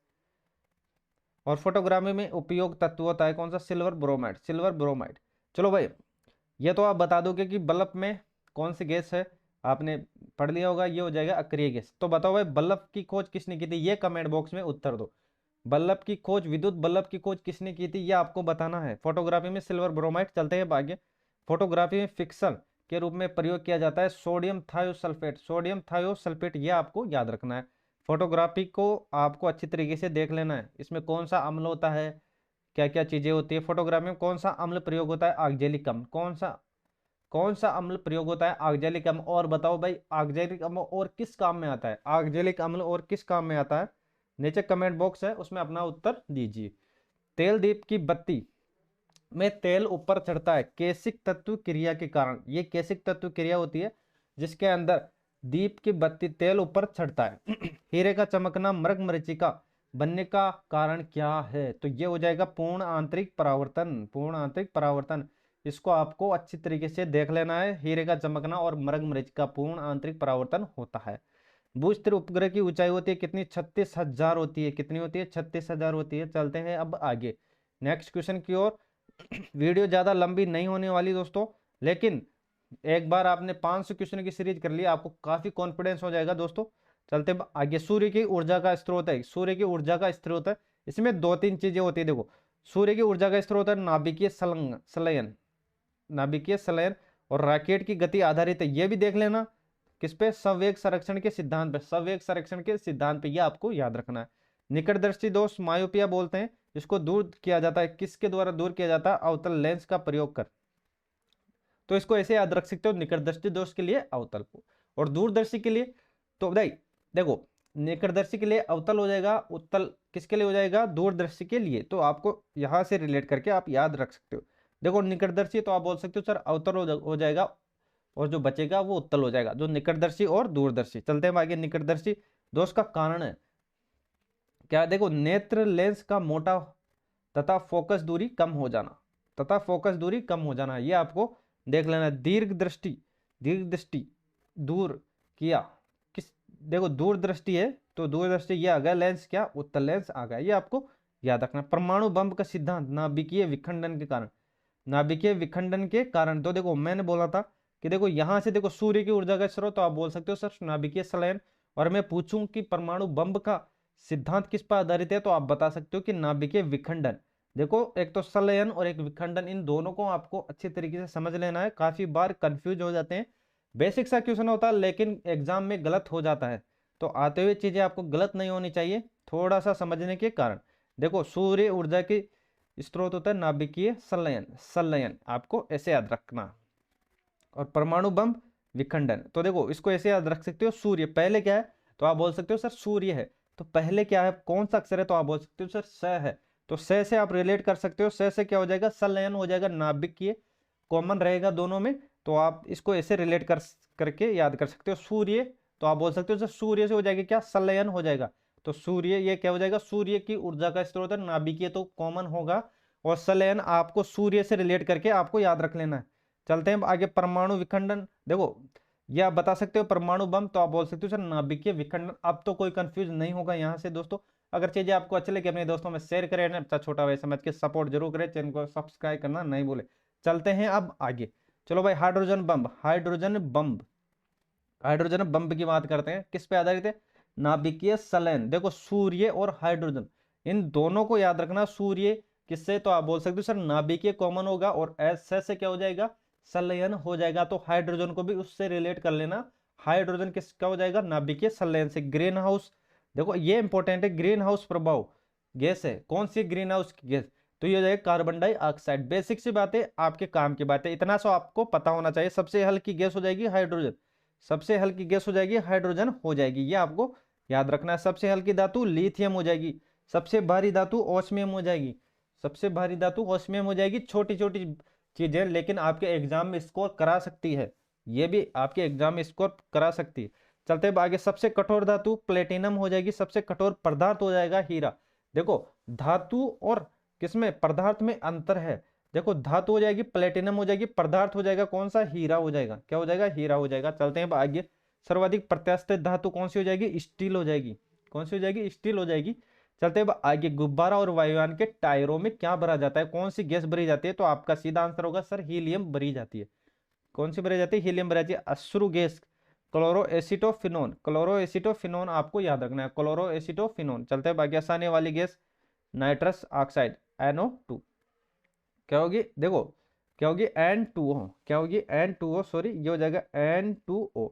और फोटोग्राफी में उपयोग तत्व होता है कौन सा, सिल्वर ब्रोमाइड, सिल्वर ब्रोमाइड। चलो भाई, ये तो आप बता दोगे कि बल्ब में कौन सी गैस है, आपने पढ़ लिया होगा, ये हो जाएगा अक्रिय गैस। तो बताओ भाई बल्ब की खोज किसने की थी, ये कमेंट बॉक्स में उत्तर दो। बल्ब की खोज, विद्युत बल्ब की खोज किसने की थी, ये आपको बताना है। फोटोग्राफी में सिल्वर ब्रोमाइड। चलते हैं आगे। फोटोग्राफी में फिक्सल के रूप में प्रयोग किया जाता है सोडियम थायोसल्फेट, सोडियम थायोसल्फेट, ये आपको याद रखना है। फोटोग्राफी को आपको अच्छी तरीके से देख लेना है, इसमें कौन सा अम्ल होता है, क्या क्या चीजें होती है। फोटोग्राफी में कौन सा अम्ल प्रयोग होता है, ऑक्जेलिक अम्ल। कौन सा अम्ल प्रयोग होता है, ऑक्जेलिक अम्ल। और बताओ भाई ऑक्जेलिक अम्ल और किस काम में आता है, ऑक्जेलिक अम्ल और किस काम में आता है, नीचे कमेंट बॉक्स है उसमें अपना उत्तर दीजिए। तेल दीप की बत्ती में तेल ऊपर चढ़ता है केशिक तत्व क्रिया के कारण। ये केशिक तत्व क्रिया होती है जिसके अंदर दीप की बत्ती तेल ऊपर चढ़ता है। हीरे का चमकना मृग मरीचिका बनने का कारण क्या है, तो ये हो जाएगा पूर्ण आंतरिक परावर्तन, पूर्ण आंतरिक परावर्तन। इसको आपको अच्छी तरीके से देख लेना है। हीरे का चमकना और मृग मरीचिका पूर्ण आंतरिक परावर्तन होता है। भूस्तर उपग्रह की ऊंचाई होती है कितनी? 36,000 होती है। कितनी होती है? 36,000 होती है। चलते हैं अब आगे नेक्स्ट क्वेश्चन की ओर। वीडियो ज्यादा लंबी नहीं होने वाली दोस्तों, लेकिन एक बार आपने 500 क्वेश्चन की सीरीज कर ली, आपको काफी कॉन्फिडेंस हो जाएगा दोस्तों। चलते हैं आगे। सूर्य की ऊर्जा का स्रोत है, सूर्य की ऊर्जा का स्रोत है, इसमें दो तीन चीजें होती है। देखो, सूर्य की ऊर्जा का स्रोत है नाभिकीय संलयन, नाभिकीय संलयन, और रॉकेट की गति आधारित है। ये भी देख लेना किस पे? संवेग संरक्षण के सिद्धांत पे, संवेग संरक्षण के सिद्धांत पे, ये आपको याद रखना है। निकटदर्शी दोष मायोपिया बोलते हैं, इसको दूर किया जाता है, किसके द्वारा दूर किया जाता है? अवतल लेंस का प्रयोग कर। तो इसको ऐसे याद रख सकते हो, निकटदर्शी दोष के लिए अवतल को, और दूरदर्शी के लिए तो भाई देखो, निकटदर्शी के लिए अवतल हो जाएगा, उत्तल किसके लिए हो जाएगा? दूरदर्शी के लिए। तो आपको यहां से रिलेट करके आप याद रख सकते हो। देखो निकटदर्शी तो आप बोल सकते हो सर अवतल हो जाएगा, और जो बचेगा वो उत्तल हो जाएगा, जो निकटदर्शी और दूरदर्शी। चलते हैं आगे। निकटदर्शी दोष का कारण है क्या? देखो, नेत्र लेंस का मोटा तथा फोकस दूरी कम हो जाना, तथा फोकस दूरी कम हो जाना, ये आपको देख लेना। दीर्घ दृष्टि, दीर्घ दृष्टि दूर किया किस? देखो दूरदृष्टि है तो दूरदृष्टि ये आ गया, लेंस क्या? उत्तल लेंस आ गया, ये आपको याद रखना। परमाणु बम का सिद्धांत नाभिकीय विखंडन के कारण, नाभिकीय विखंडन के कारण। तो देखो मैंने बोला था कि देखो यहां से देखो सूर्य की ऊर्जा का स्रोत, तो आप बोल सकते हो सर नाभिकीय संलयन। और मैं पूछूं कि परमाणु बम का सिद्धांत किस पर आधारित है, तो आप बता सकते हो कि नाभिकीय विखंडन। देखो एक तो संलयन और एक विखंडन, इन दोनों को आपको अच्छे तरीके से समझ लेना है। काफी बार कंफ्यूज हो जाते हैं, बेसिक सा क्वेश्चन होता है लेकिन एग्जाम में गलत हो जाता है। तो आते हुए चीजें आपको गलत नहीं होनी चाहिए, थोड़ा सा समझने के कारण। देखो सूर्य ऊर्जा की स्रोत होता है नाभिकीय संलयन, संलयन आपको ऐसे याद रखना। और परमाणु बम विखंडन, तो देखो इसको ऐसे याद रख सकते हो। सूर्य पहले क्या है, तो आप बोल सकते हो सर सूर्य है, तो पहले क्या है, कौन सा अक्षर है, तो आप बोल सकते हो सर स है। तो स से आप रिलेट कर सकते हो, स से क्या हो जाएगा? संलयन हो जाएगा, नाभिकीय कॉमन रहेगा दोनों में। तो आप इसको ऐसे रिलेट करके याद कर सकते हो। सूर्य, तो आप बोल सकते हो सर सूर्य से हो जाएगा क्या? संलयन हो जाएगा। तो सूर्य ये क्या हो जाएगा? सूर्य की ऊर्जा का स्रोत है, नाभिकीय तो कॉमन होगा, और संलयन आपको सूर्य से रिलेट करके आपको याद रख लेना है। चलते हैं आगे। परमाणु विखंडन, देखो ये आप बता सकते हो परमाणु बम, तो आप बोल सकते हो सर नाभिकीय विखंडन। अब तो कोई कंफ्यूज नहीं होगा यहाँ से दोस्तों। अगर चीजें आपको अच्छी लगे अपने दोस्तों में शेयर करें, ना छोटा भाई समझ के सपोर्ट जरूर करें, चैनल को सब्सक्राइब करना नहीं भूले। चलते हैं अब आगे। चलो भाई, hydrogen bomb, hydrogen bomb, hydrogen bomb की बात करते हैं, किस पे आधारित है? नाभिकीय संलयन। देखो सूर्य और हाइड्रोजन, इन दोनों को याद रखना। सूर्य किससे, तो आप बोल सकते हो सर नाभिकीय कॉमन होगा, और ऐसे से क्या हो जाएगा? संलयन हो जाएगा। तो हाइड्रोजन को भी उससे रिलेट कर लेना। हाइड्रोजन किसका हो जाएगा? नाभिकीय संलयन से। ग्रीन हाउस, देखो ये इंपॉर्टेंट है, ग्रीन हाउस प्रभाव गैस है, कौन सी ग्रीन हाउस गैस? तो ये हो जाएगा कार्बन डाइऑक्साइड। बेसिक सी बातें, आपके काम की बातें, इतना सा आपको पता होना चाहिए। सबसे हल्की गैस हो जाएगी हाइड्रोजन, सबसे हल्की गैस हो जाएगी हाइड्रोजन हो जाएगी, ये आपको याद रखना है। सबसे हल्की धातु लिथियम हो जाएगी, सबसे भारी धातु ऑस्मियम हो जाएगी, सबसे भारी धातु ऑस्मियम हो जाएगी। छोटी छोटी चीजें लेकिन आपके एग्जाम में स्कोर करा सकती है, ये भी आपके एग्जाम में स्कोर करा सकती है। चलते हैं आगे। सबसे कठोर धातु प्लेटिनम हो जाएगी, सबसे कठोर पदार्थ हो जाएगा हीरा। देखो धातु और किसमें, पदार्थ में अंतर है। देखो धातु हो जाएगी प्लेटिनम हो जाएगी, पदार्थ हो जाएगा कौन सा? हीरा हो जाएगा। क्या हो जाएगा? हीरा हो जाएगा। चलते हैं आगे। सर्वाधिक प्रत्यास्थित धातु कौन सी हो जाएगी? स्टील हो जाएगी। कौन सी हो जाएगी? स्टील हो जाएगी। चलते हैं आगे। गुब्बारा और वायुयान के टायरों में क्या भरा जाता है? कौन सी गैस भरी जाती है? तो आपका सीधा आंसर होगा सर हीलियम भरी जाती है। कौन सी भरी जाती है? हीलियम भरी जाती है। अश्रु gas chloro acetophenone, chloro acetophenone आपको याद रखना है, क्लोरो एसिटोफिनोन। चलते हैं बाकी आसानी वाली गैस नाइट्रस ऑक्साइड NO2, क्या होगी? देखो क्या होगी? N2O, क्या होगी? N2O, सॉरी ये हो जाएगा N2O,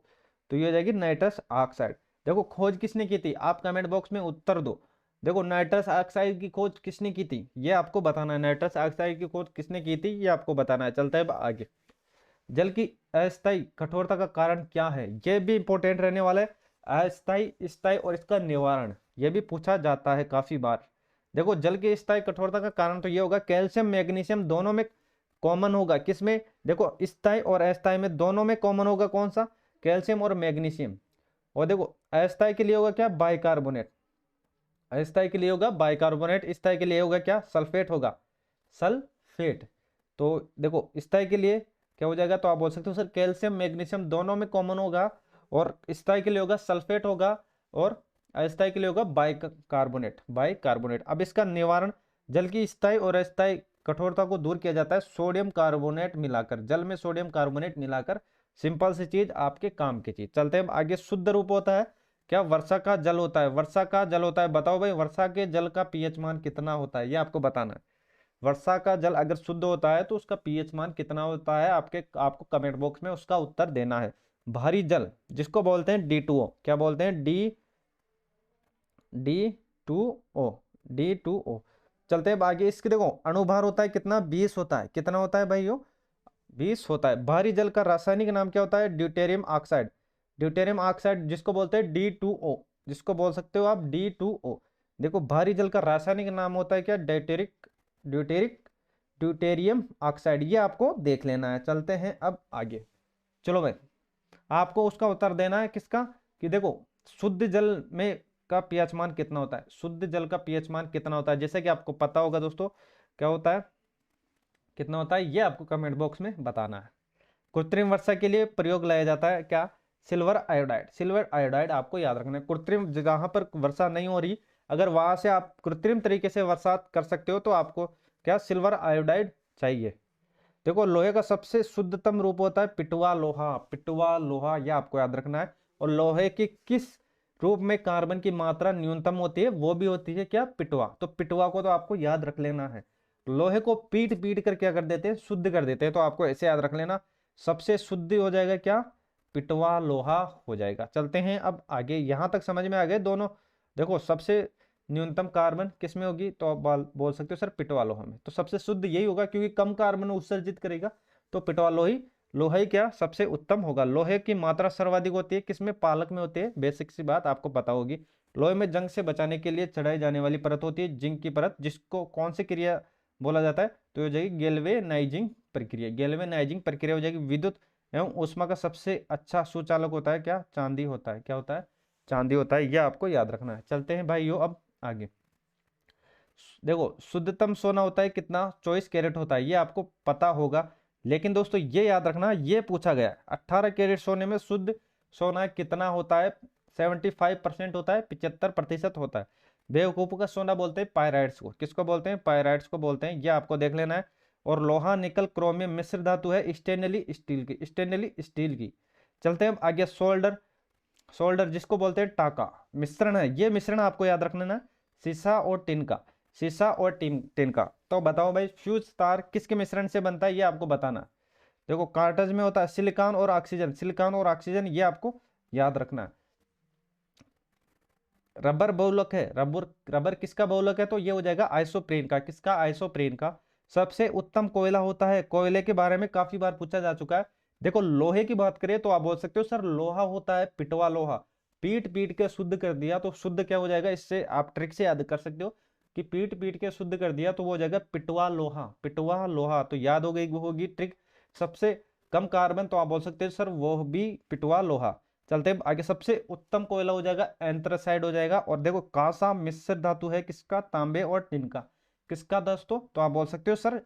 तो ये हो जाएगी नाइट्रस ऑक्साइड। देखो खोज किसने की थी? आप कमेंट बॉक्स में उत्तर दो। देखो नाइट्रस ऑक्साइड की खोज किसने की थी, ये आपको बताना है। नाइट्रस ऑक्साइड की खोज किसने की थी, ये आपको बताना है। चलता है आगे। जल की अस्थायी कठोरता का कारण क्या है? ये भी इंपॉर्टेंट रहने वाला है। अस्थायी, स्थायी और इसका निवारण, ये भी पूछा जाता है काफी बार। देखो जल की स्थायी कठोरता का कारण तो ये होगा, कैल्शियम मैग्नीशियम दोनों में कॉमन होगा। किसमें? देखो स्थायी और अस्थायी में दोनों में कॉमन होगा कौन सा? कैल्शियम और मैग्नीशियम। और देखो अस्थायी के लिए होगा क्या? बाइकार्बोनेट। अस्थायी के लिए होगा बाइकार्बोनेट, स्थायी के लिए होगा क्या? सल्फेट होगा, सल्फेट। तो देखो स्थायी के लिए क्या हो जाएगा, तो आप बोल सकते हो सर कैल्शियम मैग्नीशियम दोनों में कॉमन होगा, और स्थायी के लिए होगा सल्फेट होगा, और अस्थायी के लिए होगा बाइकार्बोनेट, बाइकार्बोनेट। अब इसका निवारण जल की स्थायी और अस्थायी कठोरता को दूर किया जाता है सोडियम कार्बोनेट मिलाकर, जल में सोडियम कार्बोनेट मिलाकर। सिंपल सी चीज, आपके काम की चीज। चलते हैं आगे। शुद्ध रूप होता है क्या? वर्षा का जल होता है, वर्षा का जल होता है। बताओ भाई, वर्षा के जल का पीएच मान कितना होता है, ये आपको बताना है। वर्षा का जल अगर शुद्ध होता है तो उसका पीएच मान कितना होता है, आपको कमेंट बॉक्स में उसका उत्तर देना है। भारी जल जिसको बोलते हैं D2O, क्या बोलते हैं? D2O, D2O। चलते हैं आगे। इसके देखो अणुभार होता है कितना? 20 होता है। कितना होता है भाई? 20 होता है। भारी जल का रासायनिक नाम क्या होता है? ड्यूटेरियम ऑक्साइड, ड्यूटेरियम ऑक्साइड जिसको बोलते हैं D2O, जिसको बोल सकते हो आप D2O। देखो भारी जल का रासायनिक नाम होता है क्या? ड्यूटेरिक ड्यूटेरियम ऑक्साइड, ये आपको देख लेना है। चलते हैं अब आगे। चलो भाई, आपको उसका उत्तर देना है किसका? कि देखो शुद्ध जल में का पीएच मान कितना होता है, शुद्ध जल का पीएच मान कितना होता है, जैसे कि आपको पता होगा दोस्तों, क्या होता है, कितना होता है, ये आपको कमेंट बॉक्स में बताना है। कृत्रिम वर्षा के लिए प्रयोग लाया जाता है क्या? सिल्वर आयोडाइड, सिल्वर आयोडाइड आपको याद रखना है। कृत्रिम जहां पर वर्षा नहीं हो रही, अगर वहां से आप कृत्रिम तरीके से वर्षा कर सकते हो तो आपको क्या? सिल्वर आयोडाइड चाहिए। देखो लोहे का सबसे शुद्धतम रूप होता है पिटवा लोहा, पिटवा लोहा, यह आपको याद रखना है। और लोहे की किस रूप में कार्बन की मात्रा न्यूनतम होती है? वो भी होती है क्या? पिटवा। तो पिटवा को तो आपको याद रख लेना है। लोहे को पीट पीट कर क्या कर देते हैं? शुद्ध कर देते हैं। तो आपको ऐसे याद रख लेना, सबसे शुद्ध हो जाएगा क्या? पिटवा लोहा हो जाएगा। चलते हैं अब आगे। यहां तक समझ में आ गए दोनों? देखो सबसे न्यूनतम कार्बन किस में होगी, तो आप बोल सकते हो सर पिटवा लोहा में। तो सबसे शुद्ध यही होगा क्योंकि कम कार्बन उत्सर्जित करेगा, तो पिटवा लोहा ही क्या सबसे उत्तम होगा। लोहे की मात्रा सर्वाधिक होती है किसमें? पालक में होती है। बेसिक सी बात आपको पता होगी। लोहे में जंग से बचाने के लिए चढ़ाई जाने वाली परत होती है जिंक की परत, जिसको कौन सी क्रिया बोला जाता है? तो हो जाएगी गैल्वेनाइजिंग प्रक्रिया, गैल्वेनाइजिंग प्रक्रिया हो जाएगी। विद्युत एवं ऊष्मा का सबसे अच्छा सुचालक होता है क्या? चांदी होता है। क्या होता है? चांदी होता है। यह आपको याद रखना है। चलते हैं भाइयों अब आगे। देखो शुद्धतम सोना होता है कितना? 24 कैरेट होता है, ये आपको पता होगा। लेकिन दोस्तों ये याद रखना, ये पूछा गया 18 कैरेट सोने में शुद्ध सोना कितना होता है? 75% होता है, 75% होता है। बेवकूफों का सोना बोलते हैं पायराइड्स को। किसको बोलते हैं? पायराइड्स को बोलते हैं। ये आपको देख लेना है। और लोहा निकल क्रोमियम मिश्र धातु है स्टेनली स्टील की, स्टेनली स्टील की। चलते हैं आगे। सोल्डर, सोल्डर जिसको बोलते हैं टाका, मिश्रण है। ये मिश्रण आपको याद रखना है, सीसा और टिन का, सीसा और टिन का। तो बताओ भाई फ्यूज तार किसके मिश्रण से बनता है, ये आपको बताना। देखो कार्टज में होता है सिलिकॉन और ऑक्सीजन, सिलिकॉन और ऑक्सीजन, ये आपको याद रखना है। रबर बहुलक है, रबर रबर किसका बहुलक है? तो ये हो जाएगा आइसोप्रेन का। किसका? आइसोप्रेन का। सबसे उत्तम कोयला होता है, कोयले के बारे में काफी बार पूछा जा चुका है। देखो लोहे की बात करें तो आप बोल सकते हो सर लोहा होता है पिटवा लोहा, पीट पीट के शुद्ध कर दिया तो शुद्ध क्या हो जाएगा? इससे आप ट्रिक से याद कर सकते हो कि पीट पीट के शुद्ध कर दिया तो वो हो जाएगा पिटवा लोहा, पिटवा लोहा। तो याद हो गई, वो होगी ट्रिक। सबसे कम कार्बन तो आप बोल सकते हो सर वो भी पिटवा लोहा। चलते हैं आगे। सबसे उत्तम कोयला हो जाएगा एंथ्रासाइड हो जाएगा। और देखो कांसा मिश्र धातु है किसका? तांबे और टिन का। किसका दोस्तों? तो आप बोल सकते हो सर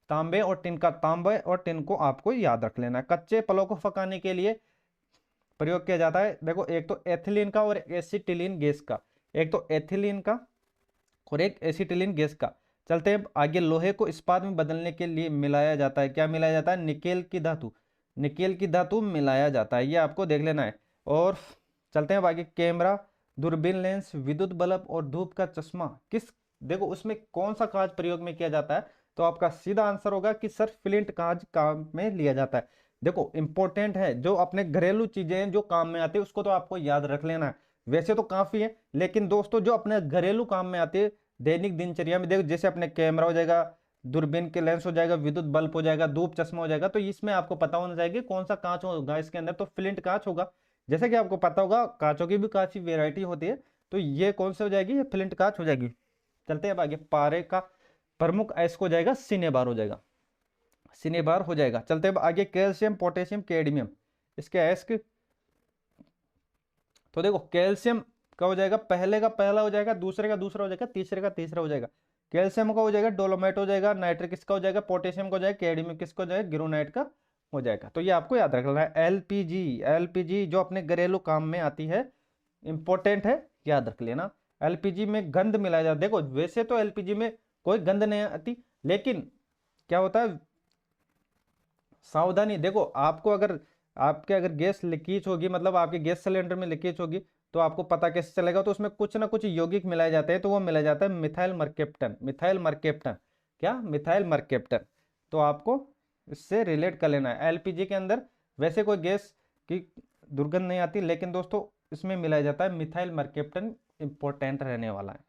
तांबे और टिन का। तांबे और टिन को आपको याद रख लेना है। कच्चे फलों को पकाने के लिए प्रयोग किया जाता है। देखो एक तो एथिलीन का और एसिटिलीन गैस का, एक तो एथिलीन का और एक एसिटिलीन गैस का। चलते हैं आगे। लोहे को इस्पात में बदलने के लिए मिलाया जाता है, क्या मिलाया जाता है? निकेल की धातु, निकेल की धातु मिलाया जाता है, ये आपको देख लेना है। और चलते हैं आगे। कैमरा, दूरबीन, लेंस, विद्युत बल्ब और धूप का चश्मा किस, देखो उसमें कौन सा कांच प्रयोग में किया जाता है? तो आपका सीधा आंसर होगा कि सर फ्लिंट कांच काम में लिया जाता है। देखो इंपॉर्टेंट है, जो अपने घरेलू चीजें हैं जो काम में आती है उसको तो आपको याद रख लेना है। वैसे तो काफी है, लेकिन दोस्तों जो अपने घरेलू काम में आते हैं दैनिक दिनचर्या में, देखो जैसे अपने कैमरा हो जाएगा, दूरबीन के लेंस हो जाएगा, विद्युत बल्ब हो जाएगा, धूप चश्मा हो जाएगा, तो इसमें आपको पता होना चाहिए कि कौन सा कांच होगा इसके अंदर, तो फ्लिंट कांच होगा। जैसे कि आपको पता होगा कांचों की भी काफी वेरायटी होती है, तो ये कौन सी हो जाएगी? ये फ्लिंट कांच हो जाएगी। चलते हैं अब आगे। पारे का प्रमुख अयस्क हो जाएगा सिनेबार हो जाएगा, सिनेबार हो जाएगा। चलते हैं अब आगे। कैल्शियम, पोटेशियम, कैडमियम, इसके अयस्क। तो देखो कैल्शियम का हो जाएगा, पहले का पहला हो जाएगा, दूसरे का दूसरा हो जाएगा, तीसरे का तीसरा हो जाएगा। कैल्शियम का हो जाएगा डोलोमाइट हो जाएगा, नाइट्रिक किसका हो जाएगा? पोटेशियम का हो जाएगा, कैडमियम किसका हो जाएगा? गिरोनाइट का हो जाएगा। तो ये आपको याद रखना है। एलपीजी, एलपीजी जो अपने घरेलू काम में आती है, इंपॉर्टेंट है, याद रख लेना। एलपीजी में गंध मिलाया जाता है। देखो वैसे तो एलपीजी में कोई गंध नहीं आती, लेकिन क्या होता है, सावधानी। देखो आपको अगर आपके अगर गैस लीकेज होगी, मतलब आपके गैस सिलेंडर में लीकेज होगी, तो आपको पता कैसे चलेगा? तो उसमें कुछ ना कुछ यौगिक मिलाए जाते हैं, तो वो मिलाया जाता है मिथाइल मरकेप्टन। मिथाइल मरकेप्टन, क्या? मिथाइल मरकेप्टन। तो आपको इससे रिलेट कर लेना है। एलपीजी के अंदर वैसे कोई गैस की दुर्गंध नहीं आती, लेकिन दोस्तों इसमें मिलाया जाता है मिथाइल मरकेप्टन, इंपॉर्टेंट रहने वाला है।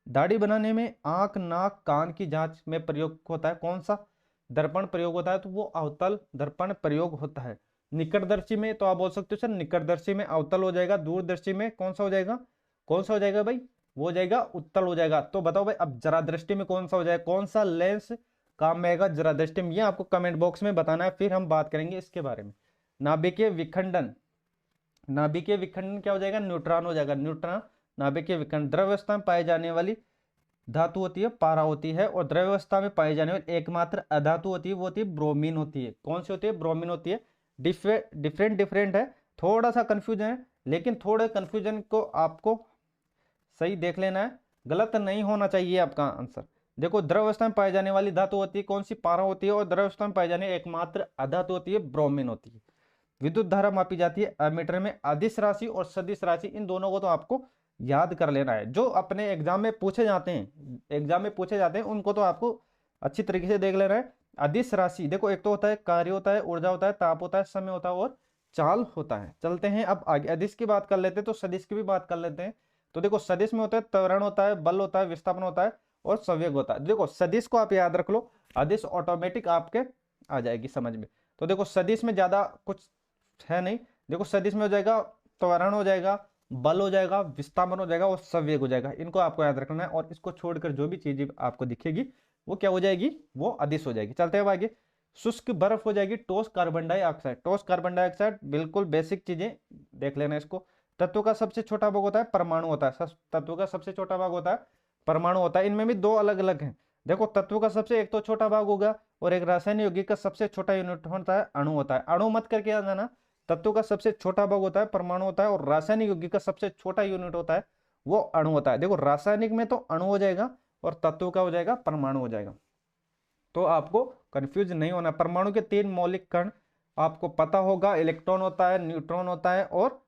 दाढ़ी बनाने में आंख, नाक, कान की जांच में प्रयोग होता है, कौन सा? दर्पण प्रयोग होता है, तो वो अवतल दर्पण प्रयोग होता है। निकटदर्शी में तो आप बोल सकते हो सर, निकटदर्शी में अवतल हो जाएगा। दूरदर्शी में कौन सा हो जाएगा? कौन सा हो जाएगा भाई? वो हो जाएगा उत्तल हो जाएगा। तो बताओ भाई, अब जरा दृष्टि में कौन सा हो जाएगा? कौन सा लेंस काम में आएगा जरा दृष्टि में? ये आपको कमेंट बॉक्स में बताना है, फिर हम बात करेंगे इसके बारे में। नाभिकीय विखंडन, नाभिकीय विखंडन क्या हो जाएगा? न्यूट्रॉन हो जाएगा। न्यूट्रॉन नाभिकीय विखंडन। द्रव अवस्था में पाई जाने वाली धातु होती है पारा होती है, और द्रव अवस्था में पाई जाने वाली एकमात्र अधातु होती है, वो होती है ब्रोमीन होती है। कौन सी होती है? ब्रोमीन होती है। डिफरेंट डिफरेंट है, थोड़ा सा कंफ्यूजन है, लेकिन थोड़े कंफ्यूजन को आपको सही देख लेना है, गलत नहीं होना चाहिए आपका आंसर। देखो द्रव अवस्था में पाई जाने वाली धातु होती है कौन सी? पारा होती है। और द्रव अवस्था में पाई जाने एकमात्र अधातु होती है ब्रोमीन होती है। विद्युत धारा मापी जाती है एमीटर में। अदिश राशि और सदिश राशि, इन दोनों को तो आपको याद कर लेना है, जो अपने एग्जाम में पूछे जाते हैं, एग्जाम में पूछे जाते हैं उनको तो आपको अच्छी तरीके से देख लेना है। अदिश राशि देखो, एक तो होता है कार्य होता है, ऊर्जा होता है, ताप होता है, समय होता है, और चाल होता है। चलते हैं अब आगे, अदिश की बात कर लेते हैं, तो सदिश की भी बात कर लेते हैं। तो देखो सदिश में होता है त्वरण होता है, बल होता है, विस्थापन होता है, और संवेग होता है। देखो सदिश को आप याद रख लो, अदिश ऑटोमेटिक आपके आ जाएगी समझ में। तो देखो सदिश में ज्यादा कुछ है नहीं। देखो सदिश में हो जाएगा त्वरण हो जाएगा, बल हो जाएगा, विस्थापन हो जाएगा, और संवेग हो जाएगा। इनको आपको याद रखना है, और इसको छोड़कर जो भी चीजें आपको दिखेगी वो क्या हो जाएगी? वो अदिश हो जाएगी। चलते हैं आगे। शुष्क बर्फ हो जाएगी ठोस कार्बन डाइऑक्साइड। ठोस कार्बन डाइऑक्साइड बिल्कुल बेसिक चीजें देख लेना इसको। तत्व का सबसे छोटा भाग होता है परमाणु होता है। तत्व का सबसे छोटा भाग होता है परमाणु होता है। इनमें भी दो अलग अलग हैं। देखो तत्व का सबसे एक तो छोटा भाग होगा, और एक रासायनिक यौगिक का सबसे छोटा यूनिट होता है अणु होता है। अणु मत करके आ जाना। तत्व का सबसे छोटा भाग होता है परमाणु होता है, और रासायनिक यौगिक का सबसे छोटा यूनिट होता है वो अणु होता है। देखो रासायनिक में तो अणु हो जाएगा, और तत्व का हो जाएगा परमाणु हो जाएगा। तो आपको कंफ्यूज नहीं होना। परमाणु के 3 मौलिक कण आपको पता होगा, इलेक्ट्रॉन होता है, न्यूट्रॉन होता है, और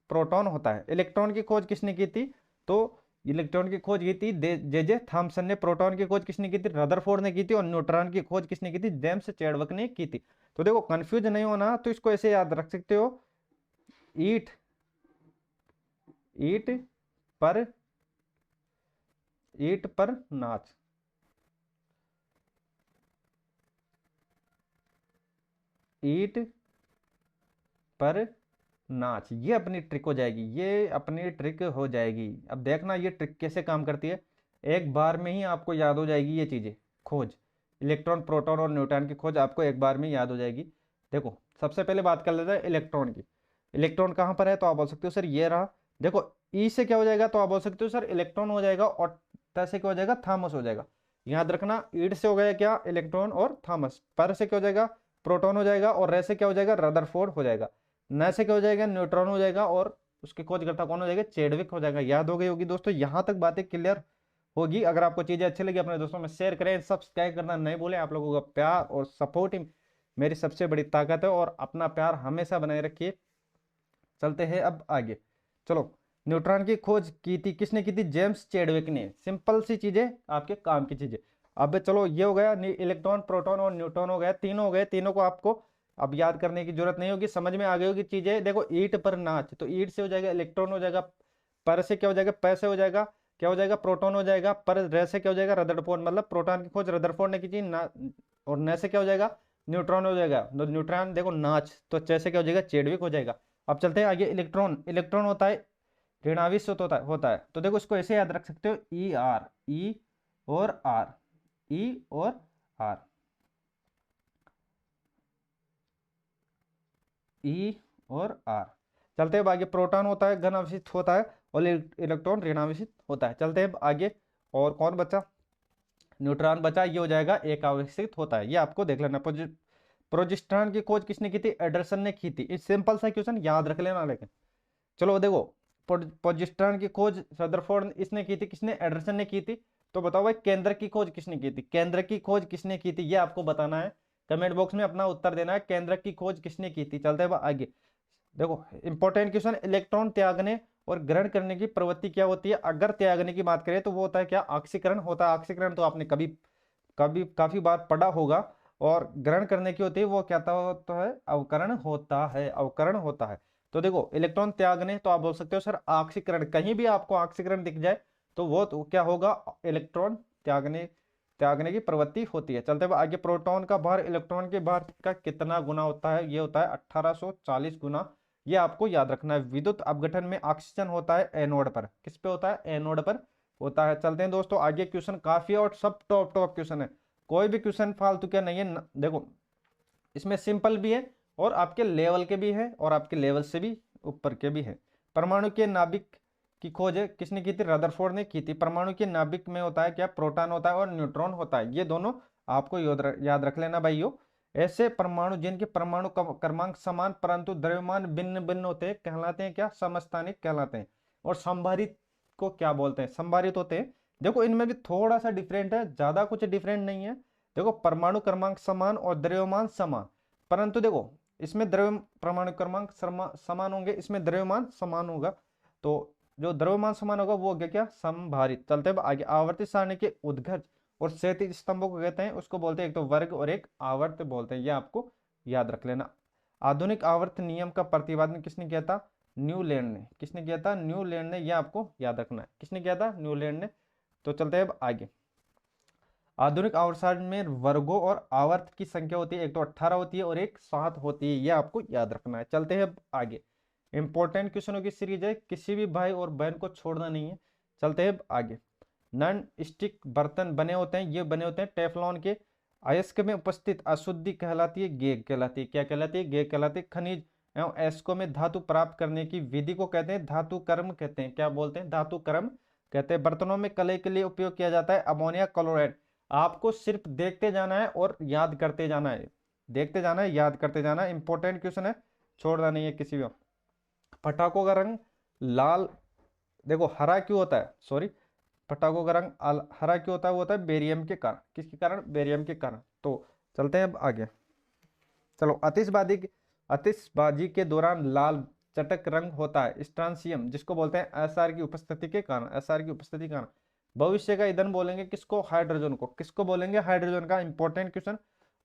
प्रोटॉन होता है। इलेक्ट्रॉन की खोज किसने की थी? तो इलेक्ट्रॉन की खोज की थी जे जे थॉमसन ने। प्रोटॉन की खोज किसने की थी? रदरफोर्ड ने की थी। और न्यूट्रॉन की खोज किसने की थी? जेम्स चैडविक ने की थी। तो देखो कंफ्यूज नहीं होना, तो इसको ऐसे याद रख सकते हो, ईट ईट पर ईट पर नाच। ईट पर नाच, ये अपनी ट्रिक हो जाएगी, ये अपनी ट्रिक हो जाएगी। अब देखना ये ट्रिक कैसे काम करती है, एक बार में ही आपको याद हो जाएगी ये चीजें। खोज इलेक्ट्रॉन, प्रोटॉन और न्यूट्रॉन की खोज आपको एक बार में याद हो जाएगी। देखो सबसे पहले बात कर लेते हैं इलेक्ट्रॉन की। इलेक्ट्रॉन कहाँ पर है? तो आप बोल सकते हो सर ये रहा। देखो ई से क्या हो जाएगा? तो आप बोल सकते हो सर इलेक्ट्रॉन हो जाएगा, और त से क्या हो जाएगा? थॉमस हो जाएगा। याद रखना ईड से हो गया क्या? इलेक्ट्रॉन और थॉमस। पर से क्या हो जाएगा? प्रोटॉन हो जाएगा, और रे से क्या हो जाएगा? रदरफोर्ड हो जाएगा। न से क्या हो जाएगा? न्यूट्रॉन हो जाएगा, और उसके खोजकर्ता कौन हो जाएगा? चैडविक हो जाएगा। याद हो गई होगी दोस्तों, यहां तक बातें क्लियर होगी। अगर आपको चीजें अच्छी लगी अपने दोस्तों में शेयर करें, सब्सक्राइब करना नहीं भूलें। आप लोगों का प्यार और सपोर्ट ही मेरी सबसे बड़ी ताकत है, और अपना प्यार हमेशा बनाए रखिए। चलते हैं अब आगे। चलो, न्यूट्रॉन की खोज की थी किसने की थी? जेम्स चैडविक ने। सिंपल सी चीजें, आपके काम की चीजें। अब चलो ये हो गया, इलेक्ट्रॉन, प्रोटॉन और न्यूट्रॉन हो गया, तीनों हो गए। तीनों को आपको अब याद करने की जरूरत नहीं होगी, समझ में आ गई होगी चीजें। देखो ईट पर नाच, तो ईट से हो जाएगा इलेक्ट्रॉन हो जाएगा, पर से क्या हो जाएगा? पै से हो जाएगा, क्या हो जाएगा? प्रोटॉन हो जाएगा। पर रे से क्या हो जाएगा? रदरफोर्ड, मतलब प्रोटॉन की खोज रदरफोर्ड ने की थी ना। और न से क्या हो जाएगा? न्यूट्रॉन हो जाएगा। तो न्यूट्रॉन देखो नाच, तो जैसे क्या हो जाएगा? चैडविक हो जाएगा। अब चलते हैं आगे। इलेक्ट्रॉन, इलेक्ट्रॉन होता है ऋणावेश होता है। तो देखो इसको ऐसे याद रख सकते हो, ई आर, ई और आर, ई और आर, ई और आर। चलते हैं अब आगे। प्रोटॉन होता है घन आवेशित होता है, और इलेक्ट्रॉन ऋणावेशित होता है। चलते हैं अब आगे। और कौन बचा? न्यूट्रॉन बचा, ये हो जाएगा एक आवेशित होता है। ये आपको देख लेना। प्रोजेस्टेरॉन की खोज किसने की थी? एंडरसन ने की थी। इस सिंपल सा क्वेश्चन याद रख लेना। लेकिन चलो देखो, प्रोजेस्टेरॉन की खोज रदरफोर्ड इसने की थी, किसने? एंडरसन ने की थी। तो बताओ भाई केंद्र की खोज किसने की थी? केंद्र की खोज किसने की थी ये आपको बताना है, कमेंट बॉक्स में अपना उत्तर देना है, केंद्र की खोज किसने की थी। चलते हैं आगे। देखो इंपॉर्टेंट क्वेश्चन, इलेक्ट्रॉन त्यागने और ग्रहण करने की प्रवृत्ति क्या होती है? अगर त्यागने की बात करें तो वो होता है क्या? ऑक्सीकरण होता है। ऑक्सीकरण तो आपने कभी कभी काफी बार पढ़ा होगा। और ग्रहण करने की होती है वो क्या होता है? अवकरण होता है, अवकरण होता है। तो देखो इलेक्ट्रॉन त्यागने तो आप बोल सकते हो सर ऑक्सीकरण, कहीं भी आपको ऑक्सीकरण दिख जाए तो वो तो क्या होगा? इलेक्ट्रॉन त्यागने त्यागने की प्रवृत्ति होती है। चलते हुए आगे, प्रोटॉन का भार इलेक्ट्रॉन के भार का कितना गुना होता है? ये होता है 1840 गुना। ये आपको याद रखना है। विद्युत अपघटन में ऑक्सीजन होता है एनोड पर। किस पे होता है? एनोड पर होता है। चलते हैं दोस्तों आगे, क्वेश्चन काफी और सब टॉप टॉप क्वेश्चन है, कोई भी क्वेश्चन फालतू क्या नहीं है देखो इसमें सिंपल भी है और आपके लेवल के भी है और आपके लेवल से भी ऊपर के भी है। परमाणु के नाभिक की खोज किसने की थी? रदरफोर्ड ने की थी। परमाणु के नाभिक में होता है क्या? प्रोटॉन होता है और न्यूट्रॉन होता है। ये दोनों आपको याद रख लेना भाइयों। ऐसे परमाणु जिनके परमाणु क्रमांक समान परंतु द्रव्यमान भिन्न भिन्न होते हैं कहलाते हैं क्या? समस्थानिक कहलाते हैं। और संभारित को क्या बोलते हैं? संभारित होते हैं। देखो इनमें भी थोड़ा सा डिफरेंट है, ज्यादा कुछ डिफरेंट नहीं है। देखो परमाणु क्रमांक समान और द्रव्यमान समान, परंतु देखो इसमें द्रव्य परमाणु क्रमांक समान होंगे, इसमें द्रव्यमान समान होगा। तो जो द्रव्यमान समान होगा वो हो गया क्या? संभारित। चलते हैं आगे, आवर्ती सारणी के उद्गज और क्षैतिज स्तंभों को कहते हैं, उसको बोलते हैं एक तो वर्ग और एक आवर्त बोलते हैं। ये आपको याद रख लेना। आधुनिक आवर्त नियम का प्रतिपादन किसने किया था? न्यूलैंड ने। किसने किया था? न्यूलैंड ने। ये आपको याद रखना है, किसने किया था? न्यूलैंड ने। तो चलते हैं अब आगे। आधुनिक आवर्त सारणी में वर्गों और आवर्त की संख्या होती है, एक तो 18 होती है और एक 7 होती है। ये आपको याद रखना है। चलते हैं अब आगे, इंपॉर्टेंट क्वेश्चनों की सीरीज है, किसी भी भाई और बहन को छोड़ना नहीं है। चलते हैं अब आगे। नॉन स्टिक बर्तन बने होते हैं, ये बने होते हैं टेफलॉन के। अयस्क में उपस्थित अशुद्धि कहलाती है गेग कहलाती है। क्या कहलाती है? गेग कहलाती है। खनिज एवं अयस्कों में धातु प्राप्त करने की विधि को कहते हैं धातु कर्म कहते हैं। क्या बोलते हैं? धातु कर्म कहते हैं। बर्तनों में कलई के लिए उपयोग किया जाता है अमोनिया क्लोराइड। आपको सिर्फ देखते जाना है और याद करते जाना है, देखते जाना है, याद करते जाना है। इंपॉर्टेंट क्वेश्चन है, छोड़ना नहीं है किसी भी। पटाखों का रंग लाल, देखो हरा क्यों होता है? सॉरी, पटाखों का रंग हरा क्यों होता है? वो होता है बेरियम के कारण। किसके कारण? बेरियम के कारण। तो चलते हैं अब आगे। चलो, आतिशबाजी के दौरान लाल चटक रंग होता है स्ट्रांसियम, जिसको बोलते हैं एसआर की उपस्थिति के कारण। एसआर की उपस्थिति के कारण। भविष्य का ईंधन बोलेंगे किसको? हाइड्रोजन को। किसको बोलेंगे? हाइड्रोजन का। इंपॉर्टेंट क्वेश्चन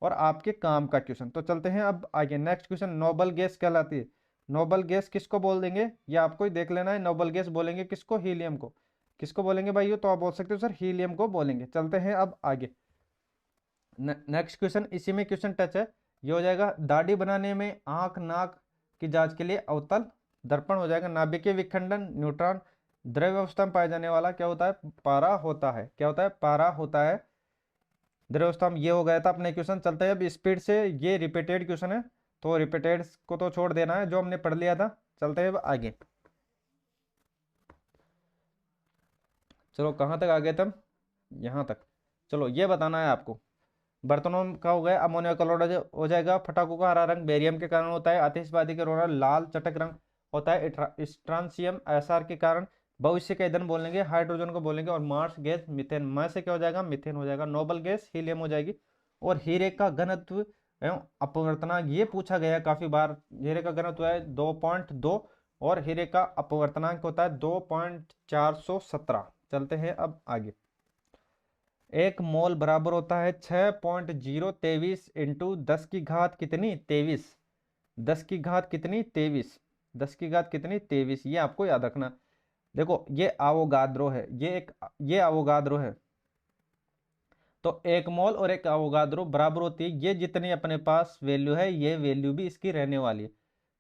और आपके काम का क्वेश्चन। तो चलते हैं अब आगे, नेक्स्ट क्वेश्चन, नोबल गैस कहलाती है। नोबल गैस किसको बोल देंगे? ये आपको ही देख लेना है। नोबल गैस बोलेंगे किसको? हीलियम को। किसको बोलेंगे भाई? तो आप बोल सकते हो सर हीलियम को बोलेंगे। चलते हैं अब आगे, नेक्स्ट क्वेश्चन, इसी में क्वेश्चन टच है। ये हो जाएगा दाढ़ी बनाने में आंख नाक की जांच के लिए अवतल दर्पण हो जाएगा। नाभिकीय विखंडन न्यूट्रॉन द्रव्य अवस्था में पाया जाने वाला क्या होता है? पारा होता है। क्या होता है? पारा होता है द्रव्य अवस्था में। ये हो गया था अपने क्वेश्चन। चलते हैं अब स्पीड से, ये रिपीटेड क्वेश्चन है तो रिपीटेड को तो छोड़ देना है जो हमने पढ़ लिया था। चलते हैं अब आगे। चलो कहाँ तक आ गए थे हम? यहाँ तक। चलो ये बताना है आपको, बर्तनों का हो गया अमोनिया क्लोराइड हो जाएगा। फटाकों का हरा रंग बेरियम के कारण होता है। आतिशबाजी के दौरान लाल चटक रंग होता है स्ट्रांसियम एसआर के कारण। भविष्य का ईंधन बोलेंगे हाइड्रोजन को बोलेंगे। और मार्स गैस मीथेन, में से क्या हो जाएगा? मीथेन हो जाएगा। नोबल गैस हीलियम हो जाएगी। और हीरे का घनत्व एवं अपवर्तनांक ये पूछा गया है काफी बार। हीरे का घनत्व है 2.2 और हीरे का अपवर्तनांक होता है 2.417। चलते हैं अब आगे। एक मोल बराबर होता है 6.023 इंटू 10 की घात कितनी? 23। 10 की घात कितनी? 23। 10 की घात कितनी? 23। ये आपको याद रखना। देखो ये आवोगाद्रो है, ये आवोगाद्रो है। तो एक मोल और एक आवोगाद्रो बराबर होती है। ये जितनी अपने पास वैल्यू है ये वैल्यू भी इसकी रहने वाली है।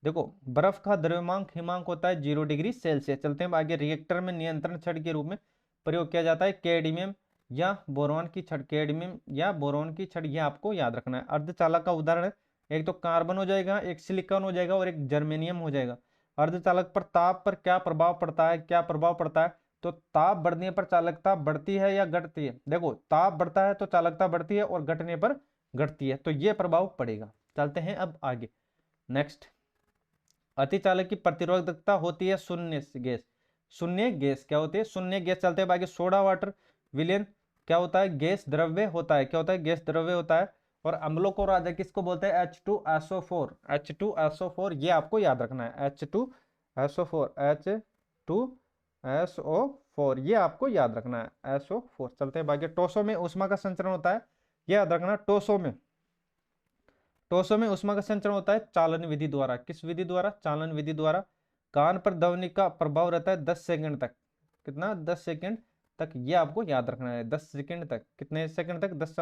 देखो बर्फ का द्रव्यमांक हिमांक होता है 0 डिग्री सेल्सियस। चलते हैं आगे। रिएक्टर में नियंत्रण छड़ के रूप में प्रयोग किया जाता है कैडमियम या बोरॉन की छड़। कैडमियम या बोरॉन की छड़, ये आपको याद रखना है। अर्धचालक का उदाहरण है, एक तो कार्बन हो जाएगा, एक सिलिकॉन हो जाएगा और एक जर्मेनियम हो जाएगा। अर्धचालक पर ताप पर क्या प्रभाव पड़ता है? क्या प्रभाव पड़ता है? तो ताप बढ़ने पर चालकता बढ़ती है या घटती है? देखो ताप बढ़ता है तो चालकता बढ़ती है और घटने पर घटती है, तो ये प्रभाव पड़ेगा। चलते हैं अब आगे। नेक्स्ट, अतिचालक की प्रतिरोधकता होती है शून्य गैस। शून्य गैस क्या होती है? शून्य गैस। चलते हैं आगे। सोडा वाटर, विलेन क्या होता है? गैस द्रव्य होता है। क्या होता है? गैस द्रव्य होता है। और अम्लों को राजा किसको बोलते हैं? H2SO4। H2SO4 ये आपको याद रखना है। H2SO4, H2SO4 ये आपको याद रखना है, SO4। चलते हैं बाकी। टोसो में ऊष्मा का संचरण होता है, ये याद रखना। टोसो में ऊष्मा का संचरण होता है चालन विधि द्वारा। किस विधि द्वारा? चालन विधि द्वारा। कान पर ध्वनि का प्रभाव रहता है 10 सेकंड तक। कितना? 10 सेकंड तक, ये आपको याद रखना है। 10 सेकंड तक। कितने सेकंड तक? 10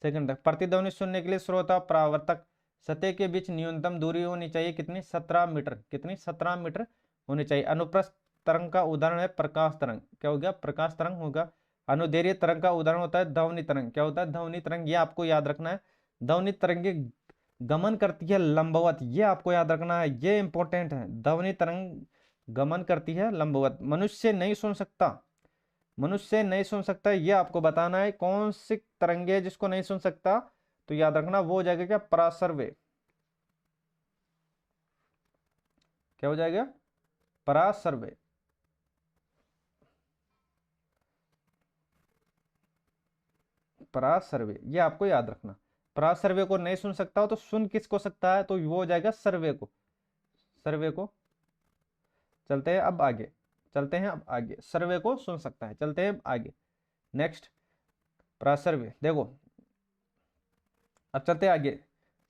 सेकंड तक। प्रतिध्वनि सुनने के लिए श्रोता परावर्तक सतह के बीच न्यूनतम दूरी होनी चाहिए। कितनी? 17 मीटर। कितनी? 17 मीटर होनी चाहिए। अनुप्रस्थ तरंग का उदाहरण है प्रकाश तरंग। क्या हो गया? प्रकाश तरंग होगा। अनुदैर्घ्य तरंग का उदाहरण होता है ध्वनि तरंग। क्या होता है? ध्वनि तरंग। ये आपको याद रखना है। ध्वनि तरंगे गमन करती है लंबवत, ये आपको याद रखना है, ये इंपॉर्टेंट है। ध्वनि तरंग गमन करती है लंबवत। मनुष्य नहीं सुन सकता, मनुष्य नहीं सुन सकता, ये आपको बताना है। कौन सी तरंगे है जिसको नहीं सुन सकता? तो याद रखना वो हो जाएगा क्या? पराश्रव्य। क्या हो जाएगा? पराश्रव्य। पराश्रव्य ये आपको याद रखना। पराश्रव्य को नहीं सुन सकता हो तो सुन किसको सकता है? तो वो हो जाएगा सर्वे को। सर्वे को। चलते हैं अब आगे। चलते हैं अब आगे। सर्वे को सुन सकता है। चलते हैं अब आगे। नेक्स्ट, प्रासर्वे देखो। अब चलते हैं आगे।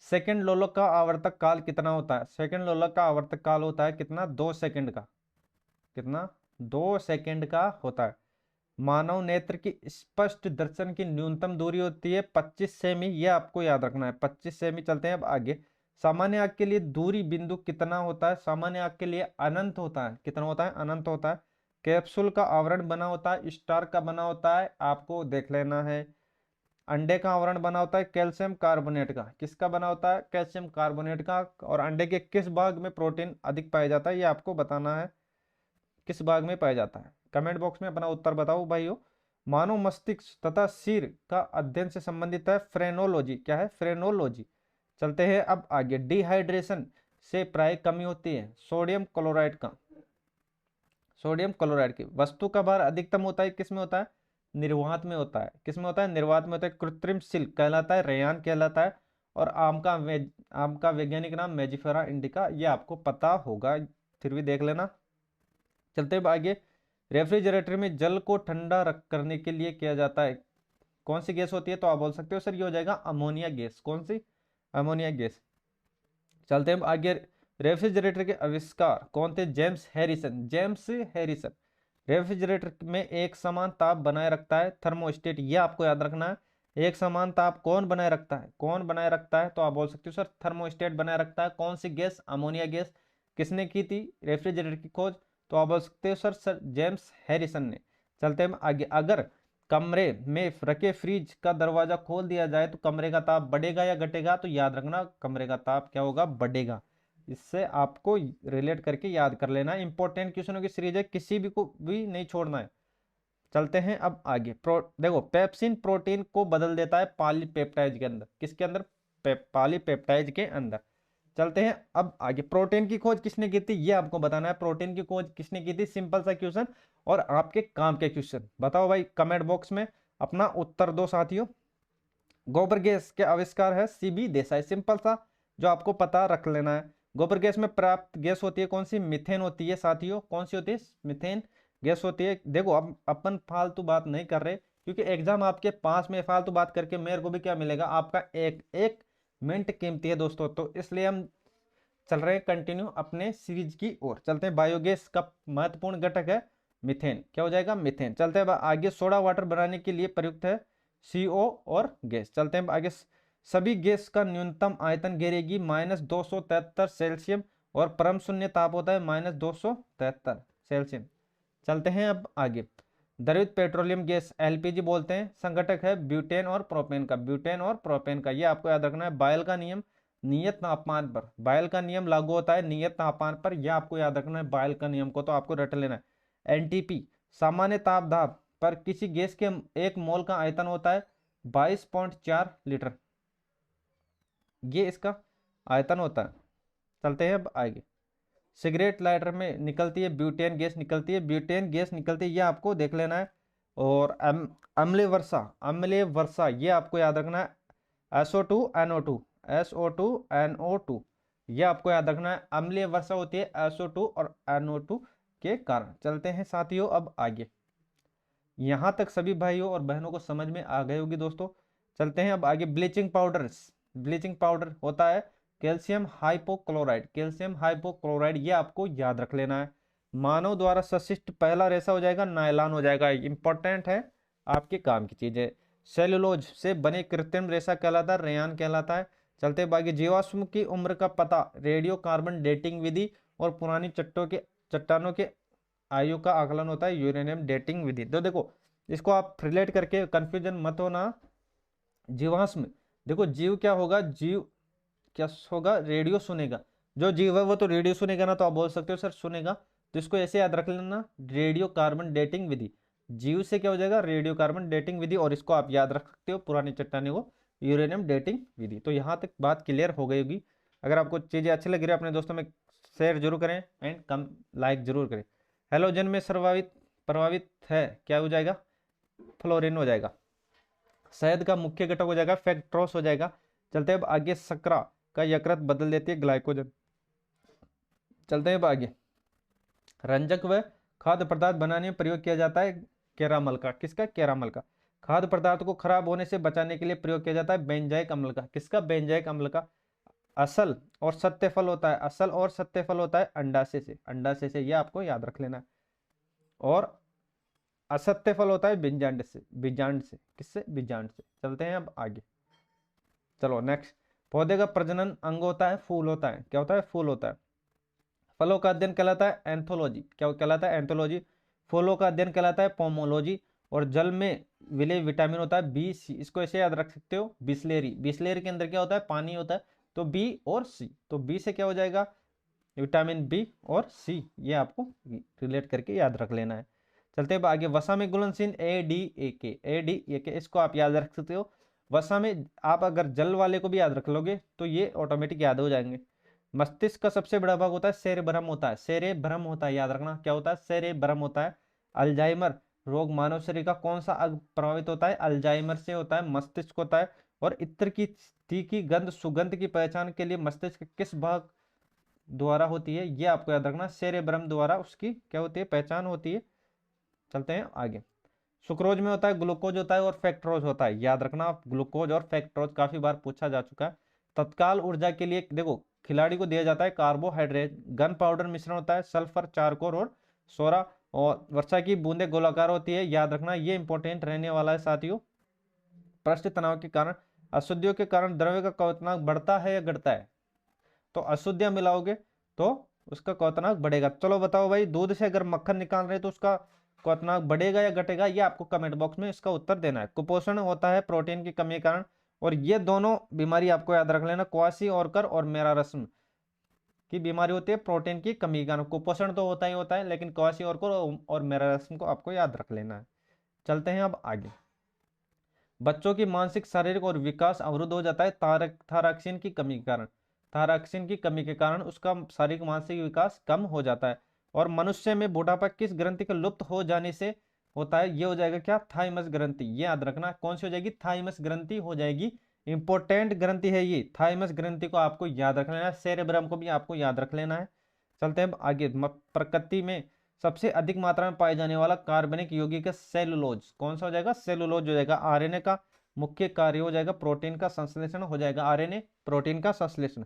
सेकंड लोलक का आवर्तक काल कितना होता है? सेकंड लोलक का आवर्तक काल होता है कितना? 2 सेकंड का। कितना? 2 सेकंड का होता है। मानव नेत्र की स्पष्ट दर्शन की न्यूनतम दूरी होती है 25 सेमी, ये आपको याद रखना है, 25 सेमी। चलते हैं अब आगे। सामान्य आग के लिए दूरी बिंदु कितना होता है? सामान्य आग के लिए अनंत होता है। कितना होता है? अनंत होता है। कैप्सूल का आवरण बना होता है, स्टार का बना होता है, आपको देख लेना है। अंडे का आवरण बना होता है कैल्शियम कार्बोनेट का। किसका बना होता है? कैल्शियम कार्बोनेट का। और अंडे के किस भाग में प्रोटीन अधिक पाया जाता है? ये आपको बताना है, किस भाग में पाया जाता है। कमेंट बॉक्स में अपना उत्तर बताओ भाइयों। मानव मस्तिष्क तथा सिर का अध्ययन से संबंधित है फ्रेनोलॉजी। क्या है? फ्रेनोलॉजी। चलते हैं अब आगे। डिहाइड्रेशन से प्राय कमी होती है सोडियम क्लोराइड का। सोडियम क्लोराइड की। वस्तु का भार अधिकतम होता है किस में होता है? निर्वात में होता है। किस में होता है? निर्वात में होता है। कृत्रिम सिल्क कहलाता है, रेयान कहलाता है। और आम का वैज्ञानिक नाम मेजिफेरा इंडिका, ये आपको पता होगा, फिर भी देख लेना। चलते हैं आगे। रेफ्रिजरेटर में जल को ठंडा रख करने के लिए किया जाता है, कौन सी गैस होती है? तो आप बोल सकते हो सर ये हो जाएगा अमोनिया गैस। कौन सी? Ammonia gas. चलते हैं आगे। रेफ्रिजरेटर के आविष्कार कौन थे? James Harrison. James Harrison. Refrigerator में एक समान ताप बनाए रखता है थर्मोस्टेट, ये आपको याद रखना है। एक समान ताप कौन बनाए रखता है? कौन बनाए रखता है? तो आप बोल सकते हो सर थर्मोस्टेट बनाए रखता है। कौन सी गैस? Ammonia gas. किसने की थी रेफ्रिजरेटर की खोज? तो आप बोल सकते हो सर जेम्स हैरिसन ने। चलते हैं आगे। अगर कमरे में रखे फ्रिज का दरवाजा खोल दिया जाए तो कमरे का ताप बढ़ेगा या घटेगा? तो याद रखना कमरे का ताप क्या होगा? बढ़ेगा। इससे आपको रिलेट करके याद कर लेना। इंपॉर्टेंट क्वेश्चनों की सीरीज है, किसी भी को भी नहीं छोड़ना है। चलते हैं अब आगे। देखो, पेप्सिन प्रोटीन को बदल देता है पॉलीपेप्टाइड के अंदर। किसके अंदर? पॉलीपेप्टाइड के अंदर। चलते हैं अब आगे। प्रोटीन की खोज किसने की थी? ये आपको बताना है। प्रोटीन की खोज किसने की थी? सिंपल सा क्वेश्चन और आपके काम के क्वेश्चन। बताओ भाई, कमेंट बॉक्स में अपना उत्तर दो साथियों। गोबर गैस के आविष्कार है सीबी देसाई। सिंपल सा, जो आपको पता रख लेना है। गोबर गैस में प्राप्त गैस होती है कौन सी? मीथेन होती है साथियों। कौन सी होती है? मीथेन गैस होती है। देखो, अब अपन फालतू बात नहीं कर रहे, क्योंकि एग्जाम आपके पास में फालतू बात करके मेरे को भी क्या मिलेगा? आपका एक एक मिनट कीमती है दोस्तों। तो इसलिए हम चल रहे हैं कंटिन्यू अपने सीरीज की ओर। चलते हैं। बायोगैस का महत्वपूर्ण घटक है मीथेन। क्या हो जाएगा? मीथेन। चलते हैं आगे। सोडा वाटर बनाने के लिए प्रयुक्त है CO और गैस। चलते हैं आगे। सभी गैस का न्यूनतम आयतन गिरेगी -273 सेल्सियम और परम शून्य ताप होता है -273 सेल्सियम। चलते हैं अब आगे। द्रवित पेट्रोलियम गैस LPG बोलते हैं। संघटक है ब्यूटेन और प्रोपेन का। ब्यूटेन और प्रोपेन का, ये आपको याद रखना है। बायल का नियम नियत तापमान पर, बायल का नियम लागू होता है नियत तापमान पर, यह आपको याद रखना है। बायल का नियम को तो आपको रट लेना है। NTP सामान्य ताप दाब पर किसी गैस के 1 मोल का आयतन होता है 22.4 लीटर। ये इसका आयतन होता है। चलते हैं अब आगे। सिगरेट लाइटर में निकलती है ब्यूटेन गैस निकलती है, ब्यूटेन गैस निकलती है, ये आपको देख लेना है। और अम्लीय वर्षा, अम्लीय वर्षा ये आपको याद रखना है, SO2 NO2, SO2 NO2, ये आपको याद रखना है। अम्लीय वर्षा होती है SO2 और NO2 के कारण। चलते हैं साथियों अब आगे। यहां तक सभी भाइयों और बहनों को समझ में आ गई होगी दोस्तों। चलते हैं अब आगे। ब्लीचिंग पाउडर, ब्लीचिंग पाउडर होता है कैल्शियम हाइपोक्लोराइड, कैल्शियम हाइपोक्लोराइड ये आपको याद रख लेना है। मानव द्वारा सृष्ट पहला रेशा हो जाएगा नायलॉन हो जाएगा, इंपॉर्टेंट है, आपके काम की चीज है। सेलुलोज से बने कृत्रिम रेशा कहलाता है रेयान कहलाता है। चलते बाकी। जीवाश्म की उम्र का पता रेडियो कार्बन डेटिंग विधि और पुरानी चट्टानों के आयु का आकलन होता है यूरेनियम डेटिंग विधि। तो देखो इसको आप रिलेट करके कंफ्यूजन मत होना। जीवाश्म, देखो जीव क्या होगा, जीव क्या होगा, रेडियो सुनेगा। जो जीव है वो तो रेडियो सुनेगा ना, तो आप बोल सकते हो सर सुनेगा, तो इसको ऐसे याद रख लेना, रेडियो कार्बन डेटिंग विधि। जीव से क्या हो जाएगा, रेडियो कार्बन डेटिंग विधि, और इसको आप याद रख सकते हो पुरानी चट्टाने को यूरेनियम डेटिंग विधि। तो यहाँ तक बात क्लियर हो गई होगी। अगर आपको चीजें अच्छी लग रही है अपने दोस्तों में शेयर जरूर करें एंड कम लाइक जरूर करें। हेलोजन में सर्वाधिक प्रभावित है क्या हो जाएगा, फ्लोरीन हो जाएगा। शहद का मुख्य घटक हो जाएगा फैक्ट्रोस हो जाएगा। चलते हैं अब आगे। शर्करा का यकृत बदल देती है ग्लाइकोजन। चलते हैं अब आगे। रंजक व खाद्य पदार्थ बनाने में प्रयोग किया जाता है कैरामल का, किसका, कैरामल का। खाद्य पदार्थ को खराब होने से बचाने के लिए प्रयोग किया जाता है बेंजाइक अम्ल का, किसका, बेंजाइक अम्ल का। असल और सत्य फल होता है, असल और सत्य फल होता है अंडाशय से, अंडाशय से, ये आपको याद रख लेना है। और असत्य फल होता है बीजांड से, बीजांड से, किससे, बीजांड से। चलते हैं अब आगे। चलो नेक्स्ट। पौधे का प्रजनन अंग होता है फूल होता है, क्या होता है, फूल होता है। फलों का अध्ययन कहलाता है एंथोलॉजी, क्या कहलाता है, एंथोलॉजी। फूलों का अध्ययन कहलाता है पोमोलॉजी। और जल में विलेय विटामिन होता है B C, इसको ऐसे याद रख सकते हो बिस्लेरी, बिस्लेरी के अंदर क्या होता है, पानी होता है। तो B और C, तो B से क्या हो जाएगा, विटामिन B और C, ये आपको रिलेट करके याद रख लेना है। चलते हैं आगे। वसा में घुलनशील ADAK, ADAK इसको आप याद रख सकते हो। वसा में आप अगर जल वाले को भी याद रख लोगे तो ये ऑटोमेटिक याद हो जाएंगे। मस्तिष्क का सबसे बड़ा भाग होता है सेरेब्रम होता है, सेरेब्रम होता है, याद रखना क्या होता है, सेरेब्रम होता है। अल्जाइमर रोग मानव शरीर का कौन सा अंग प्रभावित होता है, अल्जाइमर से होता है, मस्तिष्क होता है। और इत्र की तीखी गंध सुगंध की पहचान के लिए मस्तिष्क किस भाग द्वारा होती है, ये आपको याद रखना, सेरेब्रम द्वारा उसकी क्या होती है, पहचान होती है। चलते हैं आगे। सुक्रोज में होता है ग्लूकोज होता है और फैक्ट्रोज होता है, याद रखना, ग्लूकोज और फैक्ट्रोज काफी बार पूछा जा चुका है। तत्काल ऊर्जा के लिए देखो खिलाड़ी को दिया जाता है कार्बोहाइड्रेट, गन पाउडर मिश्रण होता है सल्फर, चारकोल और सोरा। और वर्षा की बूंदे गोलाकार होती है, याद रखना, ये इंपॉर्टेंट रहने वाला है साथियों। पृष्ठ तनाव के कारण, अशुद्धियों के कारण द्रव्य का क्वथनांक बढ़ता है या घटता है, तो अशुद्धियां मिलाओगे तो उसका क्वथनांक बढ़ेगा। चलो बताओ भाई, दूध से अगर मक्खन निकाल रहे तो उसका क्वथनांक बढ़ेगा या घटेगा, ये आपको कमेंट बॉक्स में इसका उत्तर देना है। कुपोषण होता है प्रोटीन की कमी के कारण, और ये दोनों बीमारी आपको याद रख लेना, क्वासी ऑर्कर और मेरारस्म की बीमारी होती है प्रोटीन की कमी के कारण। कुपोषण तो होता ही होता है, लेकिन क्वासी ऑर्कर और मेरारस्म को आपको याद रख लेना है। चलते हैं अब आगे। बच्चों की मानसिक शारीरिक और विकास अवरुद्ध हो जाता है थायरॉक्सिन की कमी के कारण, थायरॉक्सिन की कमी के कारण उसका शारीरिक मानसिक विकास कम हो जाता है। और मनुष्य में बुढ़ापा किस ग्रंथि के लुप्त हो जाने से होता है, ये हो जाएगा क्या, थाइमस ग्रंथि, ये याद रखना, कौन सी हो जाएगी, थाइमस ग्रंथि हो जाएगी। इंपॉर्टेंट ग्रंथि है ये, थाइमस ग्रंथि को आपको याद रख लेना है, सेरेब्रम को भी आपको याद रख लेना है। चलते हैं आगे। प्रकृति में सबसे अधिक मात्रा में पाए जाने वाला कार्बनिक यौगिक है सेलुलोज, कौन सा हो जाएगा, सेलुलोज हो जाएगा। आरएनए का मुख्य कार्य हो जाएगा प्रोटीन का संश्लेषण हो जाएगा, आरएनए प्रोटीन का संश्लेषण।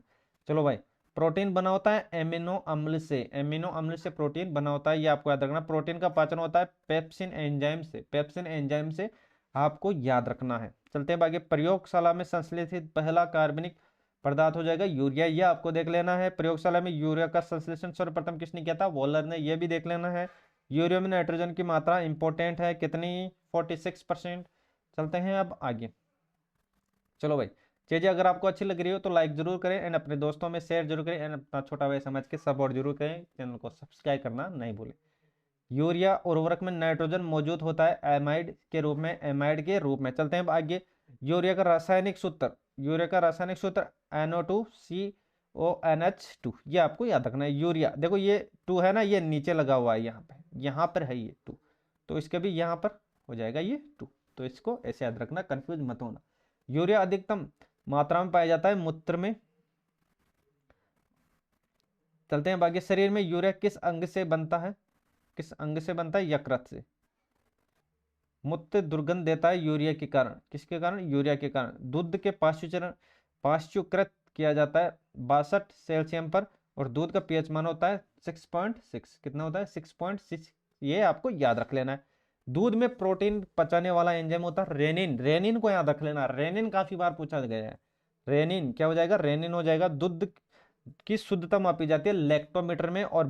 चलो भाई, प्रोटीन बना होता है एमिनो अम्ल से, एमिनो अम्ल से प्रोटीन बना होता है, ये आपको याद रखना। प्रोटीन का पाचन होता है पेप्सिन एंजाइम से, पेप्सिन एंजाइम से आपको याद रखना है। चलते हैं आगे। प्रयोगशाला में संश्लेषित पहला कार्बनिक पदार्थ हो जाएगा यूरिया, ये आपको देख लेना है। प्रयोगशाला में यूरिया का संश्लेषण सर्वप्रथम किसने किया था, वॉलर ने, ये भी देख लेना है। यूरिया में नाइट्रोजन की मात्रा इंपॉर्टेंट है, कितनी, 46%। चलते हैं अब आगे। चलो भाई, चीजें अगर आपको अच्छी लग रही हो तो लाइक जरूर करें एंड अपने दोस्तों में शेयर जरूर करें एंड अपना छोटा भाई समझ के सपोर्ट जरूर करें, चैनल को सब्सक्राइब करना नहीं भूलें। यूरिया उर्वरक में नाइट्रोजन मौजूद होता है एमाइड के रूप में, एमाइड के रूप में। चलते हैं अब आगे। यूरिया का रासायनिक सूत्र, यूरिया का रासायनिक सूत्र NO2CONH2, ये आपको याद रखना है। यूरिया देखो ये 2 है ना, ये नीचे लगा हुआ है, यहाँ पर है ये 2, तो इसके भी यहाँ पर हो जाएगा ये 2, तो इसको ऐसे याद रखना, कंफ्यूज मत होना। यूरिया अधिकतम मात्रा में पाया जाता है मूत्र में। चलते हैं बाकी। शरीर में यूरिया किस अंग से बनता है? किस अंग से बनता है? यकृत से। मूत्र दुर्गंध देता है यूरिया के कारण। किसके कारण? यूरिया के कारण। दूध के पाश्चुकृत किया जाता है 62 सेल्सियम पर, और दूध का पीएच मान होता है 6.6। कितना होता है? 6.6। ये आपको याद रख लेना है। दूध में प्रोटीन पचाने वाला एंजाइम होता है रेनिन। रेनिन को याद रख लेना, रेनिन काफी बार पूछा गया है। रेनिन क्या हो जाएगा? रेनिन हो जाएगा। दूध की शुद्धता मापी जाती है लैक्टोमीटर में। और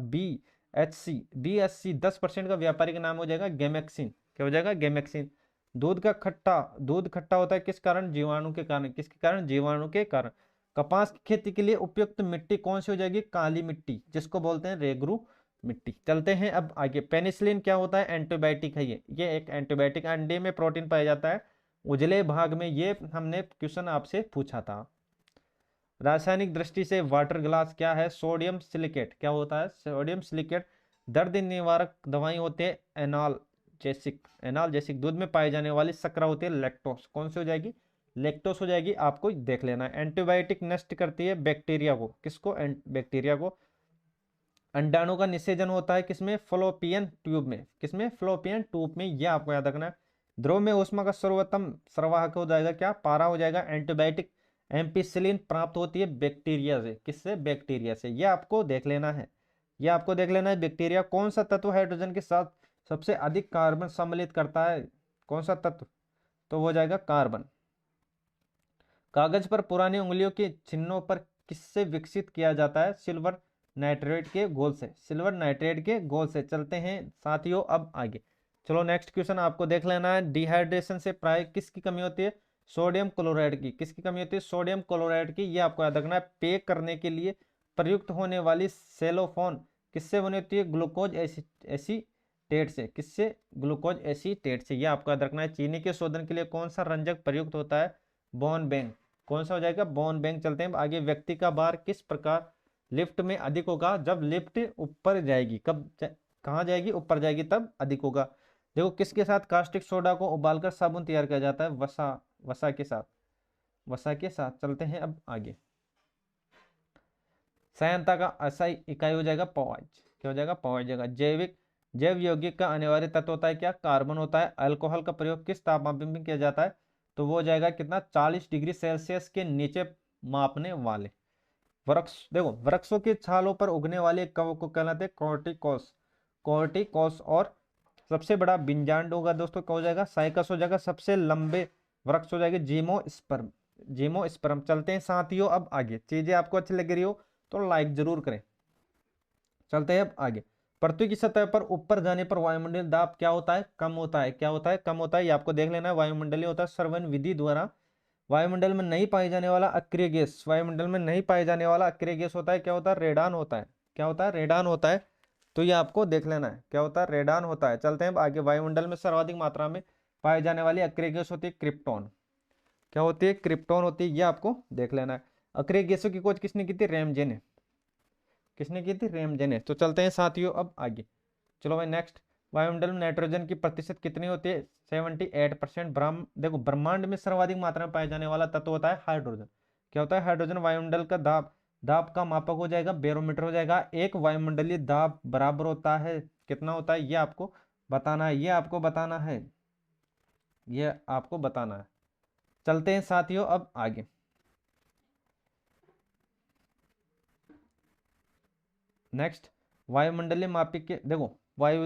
BHC 10% का व्यापारिक नाम हो जाएगा गैमेक्सिन। क्या हो जाएगा? गैमेक्सिन। दूध खट्टा होता है किस कारण? जीवाणु के कारण। किसके कारण? जीवाणु के कारण। कपास की खेती के लिए उपयुक्त मिट्टी कौन सी हो जाएगी? काली मिट्टी, जिसको बोलते हैं रेगरू मिट्टी। चलते हैं अब आगे। पेनिसिलिन क्या होता है? एंटीबायोटिक है ये एक एंटीबायोटिक। अंडे में प्रोटीन पाया जाता है उजले भाग में। ये हमने क्वेश्चन आपसे पूछा था। रासायनिक दृष्टि से वाटर ग्लास क्या है? Sodium silicate. क्या होता है? Sodium silicate. दर्द निवारक दवाई होते हैं एनाल्जेसिक। दूध में पाई जाने वाली शर्करा होती है लैक्टोस। कौन सी हो जाएगी? लैक्टोस हो जाएगी। आपको देख लेना है। एंटीबायोटिक नष्ट करती है बैक्टीरिया को। किसको? बैक्टीरिया को। अंडाणु का निषेचन होता है किसमें? फ्लोपियन ट्यूब में। किसमें? फ्लोपियन ट्यूब में। यह आपको याद रखना है। द्रव में ऊष्मा का सर्वोत्तम सर्वाहक हो जाएगा क्या? पारा हो जाएगा। एंटीबायोटिक एम्पिसिलिन प्राप्त होती है बैक्टीरिया से। किससे? बैक्टीरिया से। यह आपको देख लेना है। यह आपको देख लेना है। बैक्टीरिया कौन सा तत्व हाइड्रोजन के साथ सबसे अधिक कार्बन सम्मिलित करता है? कौन सा तत्व? तो वो जाएगा कार्बन। कागज पर पुरानी उंगलियों के चिन्हों पर किससे विकसित किया जाता है? सिल्वर नाइट्रेट के घोल से। सिल्वर नाइट्रेट के घोल से। चलते हैं साथियों अब आगे। चलो नेक्स्ट क्वेश्चन आपको देख लेना है। डिहाइड्रेशन से प्राय किसकी कमी होती है? सोडियम क्लोराइड की। किसकी कमी होती है? सोडियम क्लोराइड की। ये आपको याद रखना है। पे करने के लिए प्रयुक्त होने वाली सेलोफोन किससे बनी होती है? ग्लूकोज एसीटेट से। किससे? ग्लूकोज एसीटेट से। ये आपको याद रखना है। चीनी के शोधन के लिए कौन सा रंजक प्रयुक्त होता है? बॉन बैंक। कौन सा हो जाएगा? बॉन बैंक। चलते हैं आगे। व्यक्ति का भार किस प्रकार लिफ्ट में अधिक होगा? जब लिफ्ट ऊपर जाएगी। कहाँ जाएगी? ऊपर जाएगी तब अधिक होगा। देखो किसके साथ कास्टिक सोडा को उबालकर साबुन तैयार किया जाता है? वसा के साथ। वसा के साथ। चलते हैं अब आगे। सहायता का SI इकाई हो जाएगा पाउच। क्या हो जाएगा? पाउच जाएगा। जैव यौगिक का अनिवार्य तत्व होता है क्या? कार्बन होता है। अल्कोहल का प्रयोग किस तापमान में किया जाता है? तो वो जाएगा कितना? 40 डिग्री सेल्सियस के नीचे मापने वाले। वृक्ष देखो, वृक्षों की छालों पर उगने वाले कवक को कहलाते हैं कॉर्टिकोस। कॉर्टिकोस। और सबसे बड़ा बिंजांड होगा दोस्तों, क्या हो जाएगा? साइकस हो जाएगा। सबसे लंबे वृक्ष हो जाएंगे जीमोस्पर्म। जीमोस्पर्म। चलते हैं साथियों अब आगे। चीजें आपको अच्छी लग रही हो तो लाइक जरूर करें। चलते हैं अब आगे। पृथ्वी की सतह पर ऊपर जाने पर वायुमंडलीय दाब क्या होता है? कम होता है। क्या होता है? कम होता है। ये आपको देख लेना है। वायुमंडलीय होता है सरवन विधि द्वारा वायुमंडल में नहीं पाई जाने वाला अक्रिय गैस। वायुमंडल में नहीं पाई जाने वाला अक्रिय गैस होता है क्या? होता है? रेडान होता है। क्या होता है? रेडान होता है। तो ये आपको देख लेना है। क्या होता है? रेडान होता है। चलते हैं आगे। वायुमंडल में सर्वाधिक मात्रा में पाई जाने वाली अक्रिय गैस होती है क्रिप्टॉन। क्या होती है? क्रिप्टॉन होती है। ये आपको देख लेना है। अक्रिय गैसों की खोज किसने की थी? रैमजे ने। किसने की थी? रैमजे ने। तो चलते हैं साथियों अब आगे। चलो भाई नेक्स्ट। वायुमंडल में नाइट्रोजन की प्रतिशत कितनी होती है? 78%। देखो ब्रह्मांड में सर्वाधिक मात्रा में पाया जाने वाला तत्व होता है हाइड्रोजन। क्या होता है? हाइड्रोजन। वायुमंडल का दाब दाब का मापक हो जाएगा बैरोमीटर हो जाएगा। एक वायुमंडलीय दाब बराबर होता है कितना होता है? ये आपको बताना है। ये आपको बताना है। ये आपको बताना है। चलते हैं साथियों अब आगे। नेक्स्ट। वायुमंडलीय मापिक के देखो वायु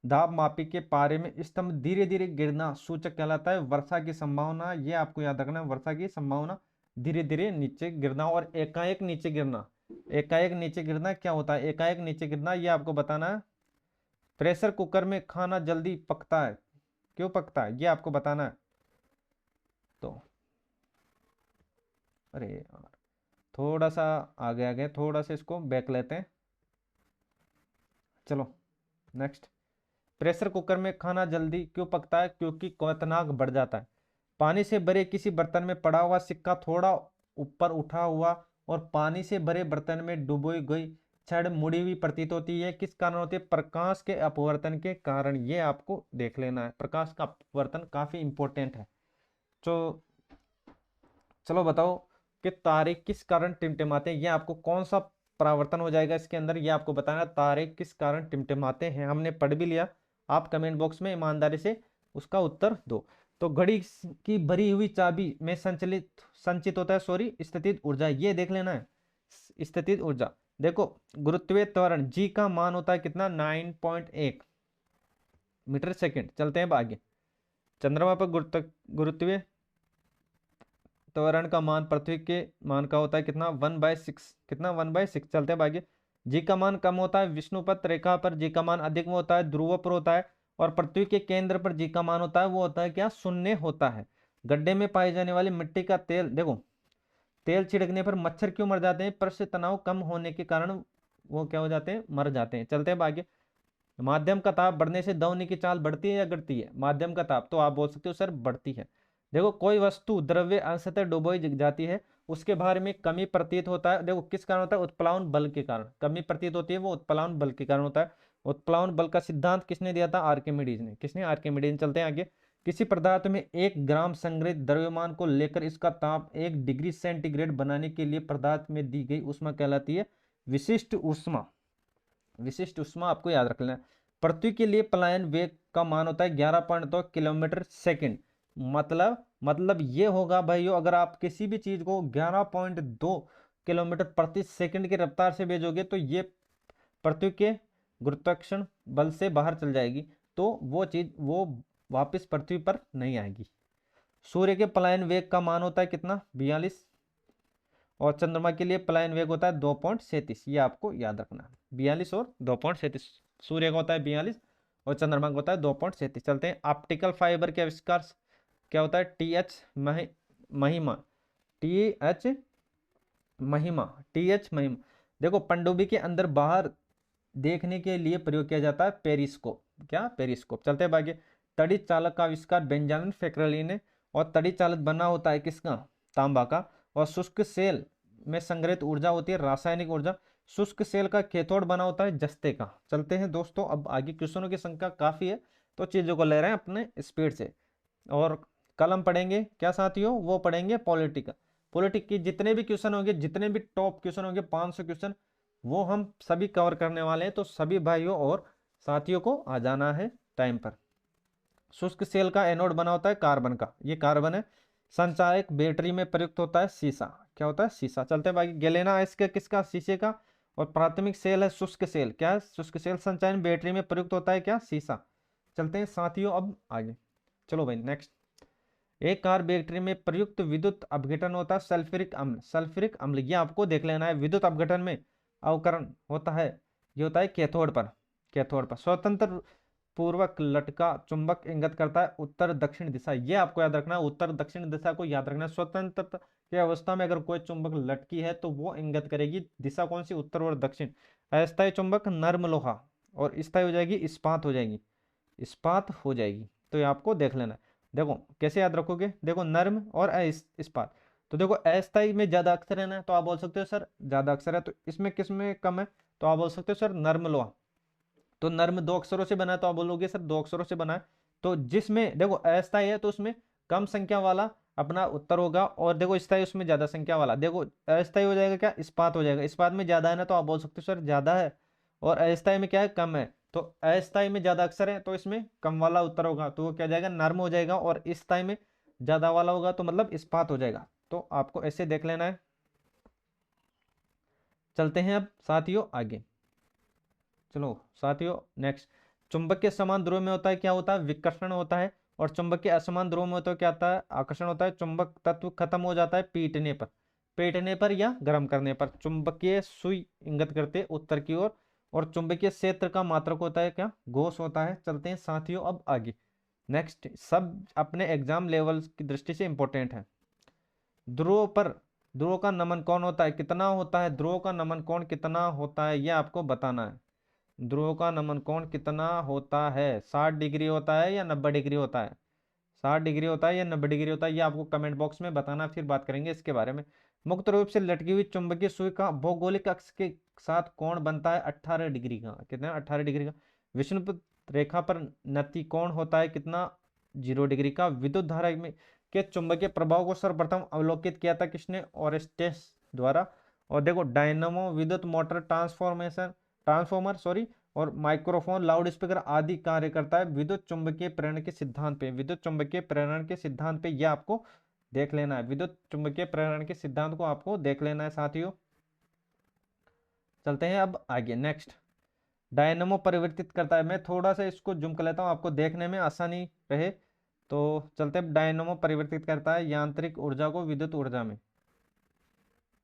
दाब मापी के पारे में स्तंभ धीरे धीरे गिरना सूचक कहलाता है वर्षा की संभावना। ये आपको याद रखना है। वर्षा की संभावना धीरे धीरे नीचे गिरना और एकाएक नीचे गिरना। एकाएक नीचे गिरना क्या होता है? एकाएक नीचे गिरना ये आपको बताना है। प्रेशर कुकर में खाना जल्दी पकता है। क्यों पकता है? ये आपको बताना है। तो अरे यार, थोड़ा सा आगे आगे, थोड़ा सा इसको बैक लेते हैं। चलो नेक्स्ट। प्रेशर कुकर में खाना जल्दी क्यों पकता है? क्योंकि क्वथनांक बढ़ जाता है। पानी से भरे किसी बर्तन में पड़ा हुआ सिक्का थोड़ा ऊपर उठा हुआ और पानी से भरे बर्तन में डुबोई गई छड़ मुड़ी हुई प्रतीत होती है, किस कारण होती है? प्रकाश के अपवर्तन के कारण। ये आपको देख लेना है, प्रकाश का अपवर्तन काफी इंपॉर्टेंट है। तो चलो बताओ कि तारे किस कारण टिमटिमाते हैं। ये आपको कौन सा परावर्तन हो जाएगा इसके अंदर, ये आपको बताना। तारे किस कारण टिमटिमाते हैं हमने पढ़ भी लिया, आप कमेंट बॉक्स में ईमानदारी से उसका उत्तर दो। तो घड़ी की भरी हुई चाबी में संचित होता है स्थितिज ऊर्जा, ये देख लेना है। स्थितिज ऊर्जा देखो, गुरुत्वीय त्वरण जी का मान होता है कितना? 9.1 मीटर सेकेंड। चलते हैं आगे। चंद्रमा पर गुरुत्वीय त्वरण का मान पृथ्वी के मान का होता है कितना? 1/6। कितना? 1/6। चलते हैं आगे। जी का मान कम होता है विष्णुपत रेखा पर, जी का मान अधिक में होता है ध्रुव पर होता है, और पृथ्वी के केंद्र पर जी का मान होता है वो होता है क्या? शून्य होता है। गड्ढे में पाई जाने वाली मिट्टी का तेल, देखो तेल छिड़कने पर मच्छर क्यों मर जाते हैं? पृष्ठ तनाव कम होने के कारण वो क्या हो जाते हैं? मर जाते हैं। चलते हैं आगे। माध्यम का ताप बढ़ने से दौनी की चाल बढ़ती है या घटती है? माध्यम का ताप, तो आप बोल सकते हो सर बढ़ती है। देखो कोई वस्तु द्रव्य अंशतः डुबोई जाती है, उसके भार में कमी प्रतीत होता है। देखो किस कारण होता है? उत्प्लावन बल के कारण कमी प्रतीत होती है, वो उत्प्लावन बल के कारण होता है। उत्प्लावन बल का सिद्धांत किसने दिया था? आर्किमिडीज ने। किसने? आर्किमिडीज ने। चलते हैं आगे। किसी पदार्थ में 1 ग्राम संग्रहित द्रव्यमान को लेकर इसका ताप 1 डिग्री सेंटीग्रेड बनाने के लिए पदार्थ में दी गई ऊष्मा कहलाती है विशिष्ट ऊष्मा। विशिष्ट ऊष्मा आपको याद रख लेना है। पृथ्वी के लिए पलायन वेग का मान होता है 11.2 किलोमीटर सेकंड। मतलब ये होगा भाइयों, अगर आप किसी भी चीज को 11.2 किलोमीटर प्रति सेकंड की रफ्तार से भेजोगे तो ये पृथ्वी के गुरुत्वाकर्षण बल से बाहर चल जाएगी, तो वो चीज वो वापस पृथ्वी पर नहीं आएगी। सूर्य के पलायन वेग का मान होता है कितना? 42, और चंद्रमा के लिए पलायन वेग होता है 2.37। ये आपको याद रखना है, 42 और 2.37। सूर्य का होता है 42 और चंद्रमा का होता है 2.37। चलते हैं। ऑप्टिकल फाइबर के आविष्कार क्या होता है? महिमा टी एच महिमा। देखो पनडुब्बी के अंदर बाहर देखने के लिए प्रयोग किया जाता है पेरिस्कोप। क्या? पेरिस्कोप। चलते हैं आगे। तड़ी चालक का आविष्कार बेंजामिन फेक्रेली ने, और तड़ी चालक बना होता है किसका? तांबा का। और शुष्क सेल में संग्रहित ऊर्जा होती है रासायनिक ऊर्जा। शुष्क सेल का कैथोड बना होता है जस्ते का। चलते हैं दोस्तों, अब आगे क्वेश्चनों की संख्या काफी है तो चीजों को ले रहे हैं अपने स्पीड से। और कल हम पढ़ेंगे क्या साथियों? वो पढ़ेंगे पॉलिटिकल। पॉलिटिक की जितने भी क्वेश्चन होंगे, जितने भी टॉप क्वेश्चन होंगे, 500 क्वेश्चन, वो हम सभी कवर करने वाले हैं। तो सभी भाइयों और साथियों को आ जाना है टाइम पर। शुष्क सेल का एनोड बना होता है कार्बन का, ये कार्बन है। संचायक बैटरी में प्रयुक्त होता है सीसा। क्या होता है? सीसा। चलते हैं बाकी। गैलेना इसका किसका? शीशे का। और प्राथमिक सेल है शुष्क सेल। क्या है? शुष्क सेल। संचायन बैटरी में प्रयुक्त होता है क्या? सीसा। चलते हैं साथियों अब आगे। चलो भाई नेक्स्ट। एक कार बैटरी में प्रयुक्त विद्युत अपघटन होता है सल्फ्यूरिक अम्ल। सल्फ्यूरिक अम्ल ये आपको देख लेना है। विद्युत अपघटन में अवकरण होता है, ये होता है कैथोड पर। कैथोड पर स्वतंत्र पूर्वक लटका चुंबक इंगित करता है उत्तर दक्षिण दिशा। ये आपको याद रखना है, उत्तर दक्षिण दिशा को याद रखना है। स्वतंत्र की अवस्था में अगर कोई चुंबक लटकी है तो वो इंगित करेगी दिशा कौन सी? उत्तर और दक्षिण। अस्थायी चुंबक नर्म लोहा, और स्थायी हो जाएगी इस्पात हो जाएगी। इस्पात हो जाएगी, तो ये आपको देख लेना है। देखो कैसे याद रखोगे? देखो नर्म और इस्पात। तो देखो अस्थायी में ज्यादा अक्षर है ना, तो आप बोल सकते हो सर ज्यादा अक्षर है, तो इसमें किस में कम है? तो आप बोल सकते हो सर नर्म लोहा। तो नर्म 2 अक्षरों से बना है, तो आप बोलोगे सर 2 अक्षरों से बना है। तो जिसमें देखो अस्थायी है तो उसमें कम संख्या वाला अपना उत्तर होगा, और देखो स्थायी उसमें ज्यादा संख्या वाला। देखो अस्थायी हो जाएगा क्या? इस्पात हो जाएगा। इस्पात में ज्यादा है ना, तो आप बोल सकते हो सर ज्यादा है। और अस्थायी में क्या है? कम है। तो अस्थायी में ज्यादा अक्षर है तो इसमें कम वाला उत्तर होगा, तो वो क्या जाएगा? नर्म हो जाएगा। और स्थायी में ज्यादा वाला होगा तो मतलब इस्पात हो जाएगा। तो आपको ऐसे देख लेना है। चलते हैं अब साथियों आगे। चलो साथियों नेक्स्ट। चुंबक के समान ध्रुव में होता है क्या? होता है विकर्षण होता है। और चुंबक के असमान ध्रुव में होता है क्या? आता है आकर्षण होता है। चुंबक तत्व खत्म हो जाता है पीटने पर या गर्म करने पर। चुंबकीय सुई इंगित करते उत्तर की ओर। और चुंबकीय क्षेत्र का मात्रक होता है क्या? घोष होता है। चलते हैं साथियों अब आगे। नेक्स्ट सब अपने एग्जाम लेवल की दृष्टि से इंपॉर्टेंट है। ध्रुव पर ध्रुव का नमन कोण होता है कितना होता है? ध्रुव का नमन कोण कितना होता है ये आपको बताना है। ध्रुव का नमन कोण कितना होता है? 60 डिग्री होता है या 90 डिग्री होता है? 60 डिग्री होता है या 90 डिग्री होता है, ये आपको कमेंट बॉक्स में बताना, फिर बात करेंगे इसके बारे में। मुक्त रूप से लटकी हुई चुंबकीय सुई का भौगोलिक अक्ष के साथ कोण बनता है 18 डिग्री का। कितना? 18 डिग्री का। विषुवत रेखा पर नति कोण होता है कितना? 0 डिग्री का। विद्युत धारा में के चुंबकीय प्रभाव को सर्वप्रथम अवलोकित किया था किसने? ओरेस्टेस द्वारा। और देखो, डायनामो, विद्युत मोटर, ट्रांसफॉर्मर सॉरी, और माइक्रोफोन, लाउड स्पीकर आदि कार्य करता है विद्युत चुंबकीय प्रेरण के सिद्धांत पे। विद्युत चुंबकीय प्रेरण के सिद्धांत पे यह आपको देख लेना है। विद्युत चुंबकीय प्रेरण के सिद्धांत को आपको देख लेना है साथियों। चलते हैं अब आगे, नेक्स्ट। डायनामो परिवर्तित करता है, मैं थोड़ा सा इसको जूम कर लेता हूं आपको देखने में आसानी रहे। तो चलते हैं, डायनामो परिवर्तित करता है यांत्रिक ऊर्जा को विद्युत ऊर्जा में।